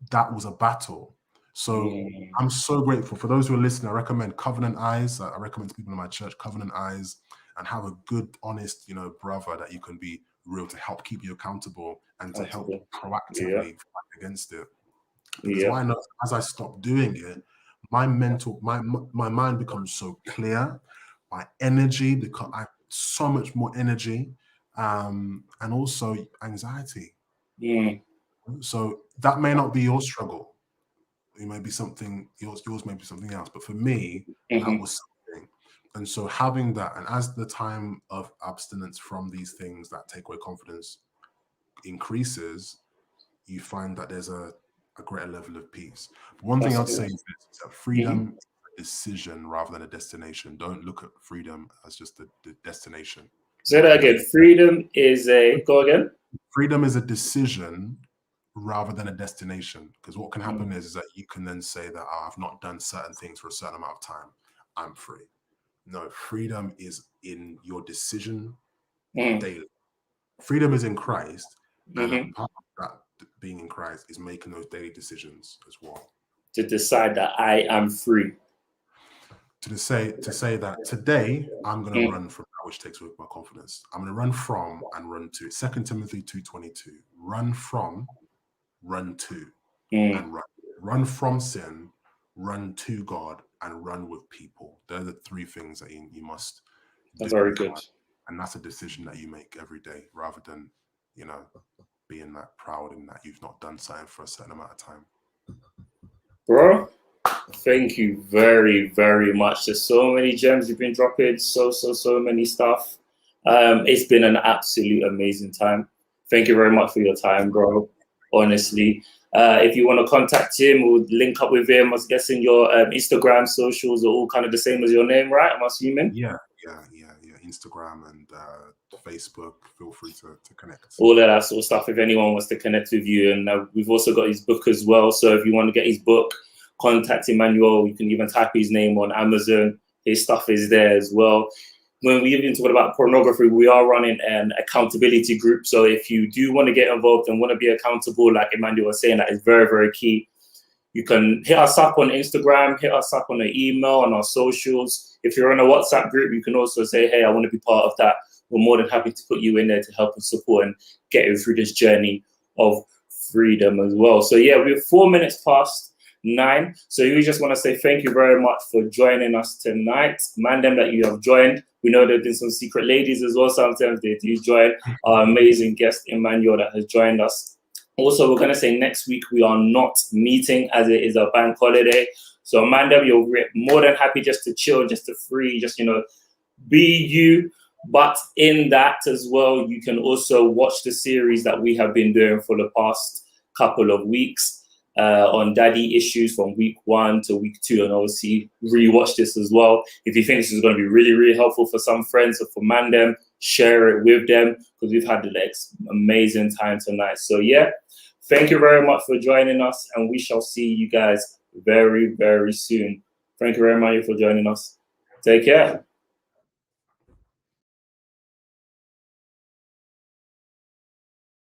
that was a battle. So I'm so grateful for those who are listening. I recommend Covenant Eyes. I recommend to people in my church, Covenant Eyes, and have a good, honest, brother that you can be real to help keep you accountable and to help proactively fight against it. Because why not? As I stop doing it, my mind becomes so clear. My energy I so much more energy, and also anxiety. So that may not be your struggle. It may be something yours may be something else. But for me, that was something. And so having that, and as the time of abstinence from these things that take away confidence increases, you find that there's a greater level of peace. But one thing I'd say is that freedom is a decision rather than a destination. Don't look at freedom as just the destination. Say that again. Freedom is go again. Freedom is a decision rather than a destination, because what can happen is that you can then say that I've not done certain things for a certain amount of time, I'm free. No, freedom is in your decision daily. Freedom is in Christ, and part of that being in Christ is making those daily decisions as well. To decide that I am free. To say that today I'm going to run from that which takes away my confidence. I'm going to run from and run to. 2 Timothy 2:22. Run from, run to, and run from sin, run to God, and run with people. They're the three things that you must do. That's very good. And that's a decision that you make every day, rather than being that proud in that you've not done something for a certain amount of time. Bro, thank you very, very much. There's so many gems you've been dropping, so many stuff. It's been an absolute amazing time. Thank you very much for your time, bro. Honestly. If you want to contact him or link up with him, I was guessing your Instagram socials are all kind of the same as your name, right? I'm assuming. Yeah. Instagram and Facebook. Feel free to connect. All of that sort of stuff. If anyone wants to connect with you, and we've also got his book as well. So if you want to get his book, contact Emmanuel. You can even type his name on Amazon. His stuff is there as well. When we even talk about pornography, we are running an accountability group. So if you do want to get involved and want to be accountable, like Emmanuel was saying, that is very, very key. You can hit us up on Instagram, hit us up on the email, on our socials. If you're in a WhatsApp group, you can also say, hey, I want to be part of that. We're more than happy to put you in there to help and support and get you through this journey of freedom as well. So yeah, we're 4 minutes past 9. So we just want to say thank you very much for joining us tonight. Man, them that you have joined. We know there have been some secret ladies as well. Sometimes they do join. Our amazing guest, Emmanuel, that has joined us. Also, we're going to say next week we are not meeting as it is a bank holiday. So, Amanda, you're more than happy just to chill, just to free, just, be you. But in that as well, you can also watch the series that we have been doing for the past couple of weeks on daddy issues from week 1 to week 2. And obviously, rewatch this as well. If you think this is going to be really, really helpful for some friends or for Mandem, share it with them because we've had the amazing time tonight. So, yeah. Thank you very much for joining us, and we shall see you guys very, very soon. Thank you very much for joining us. Take care.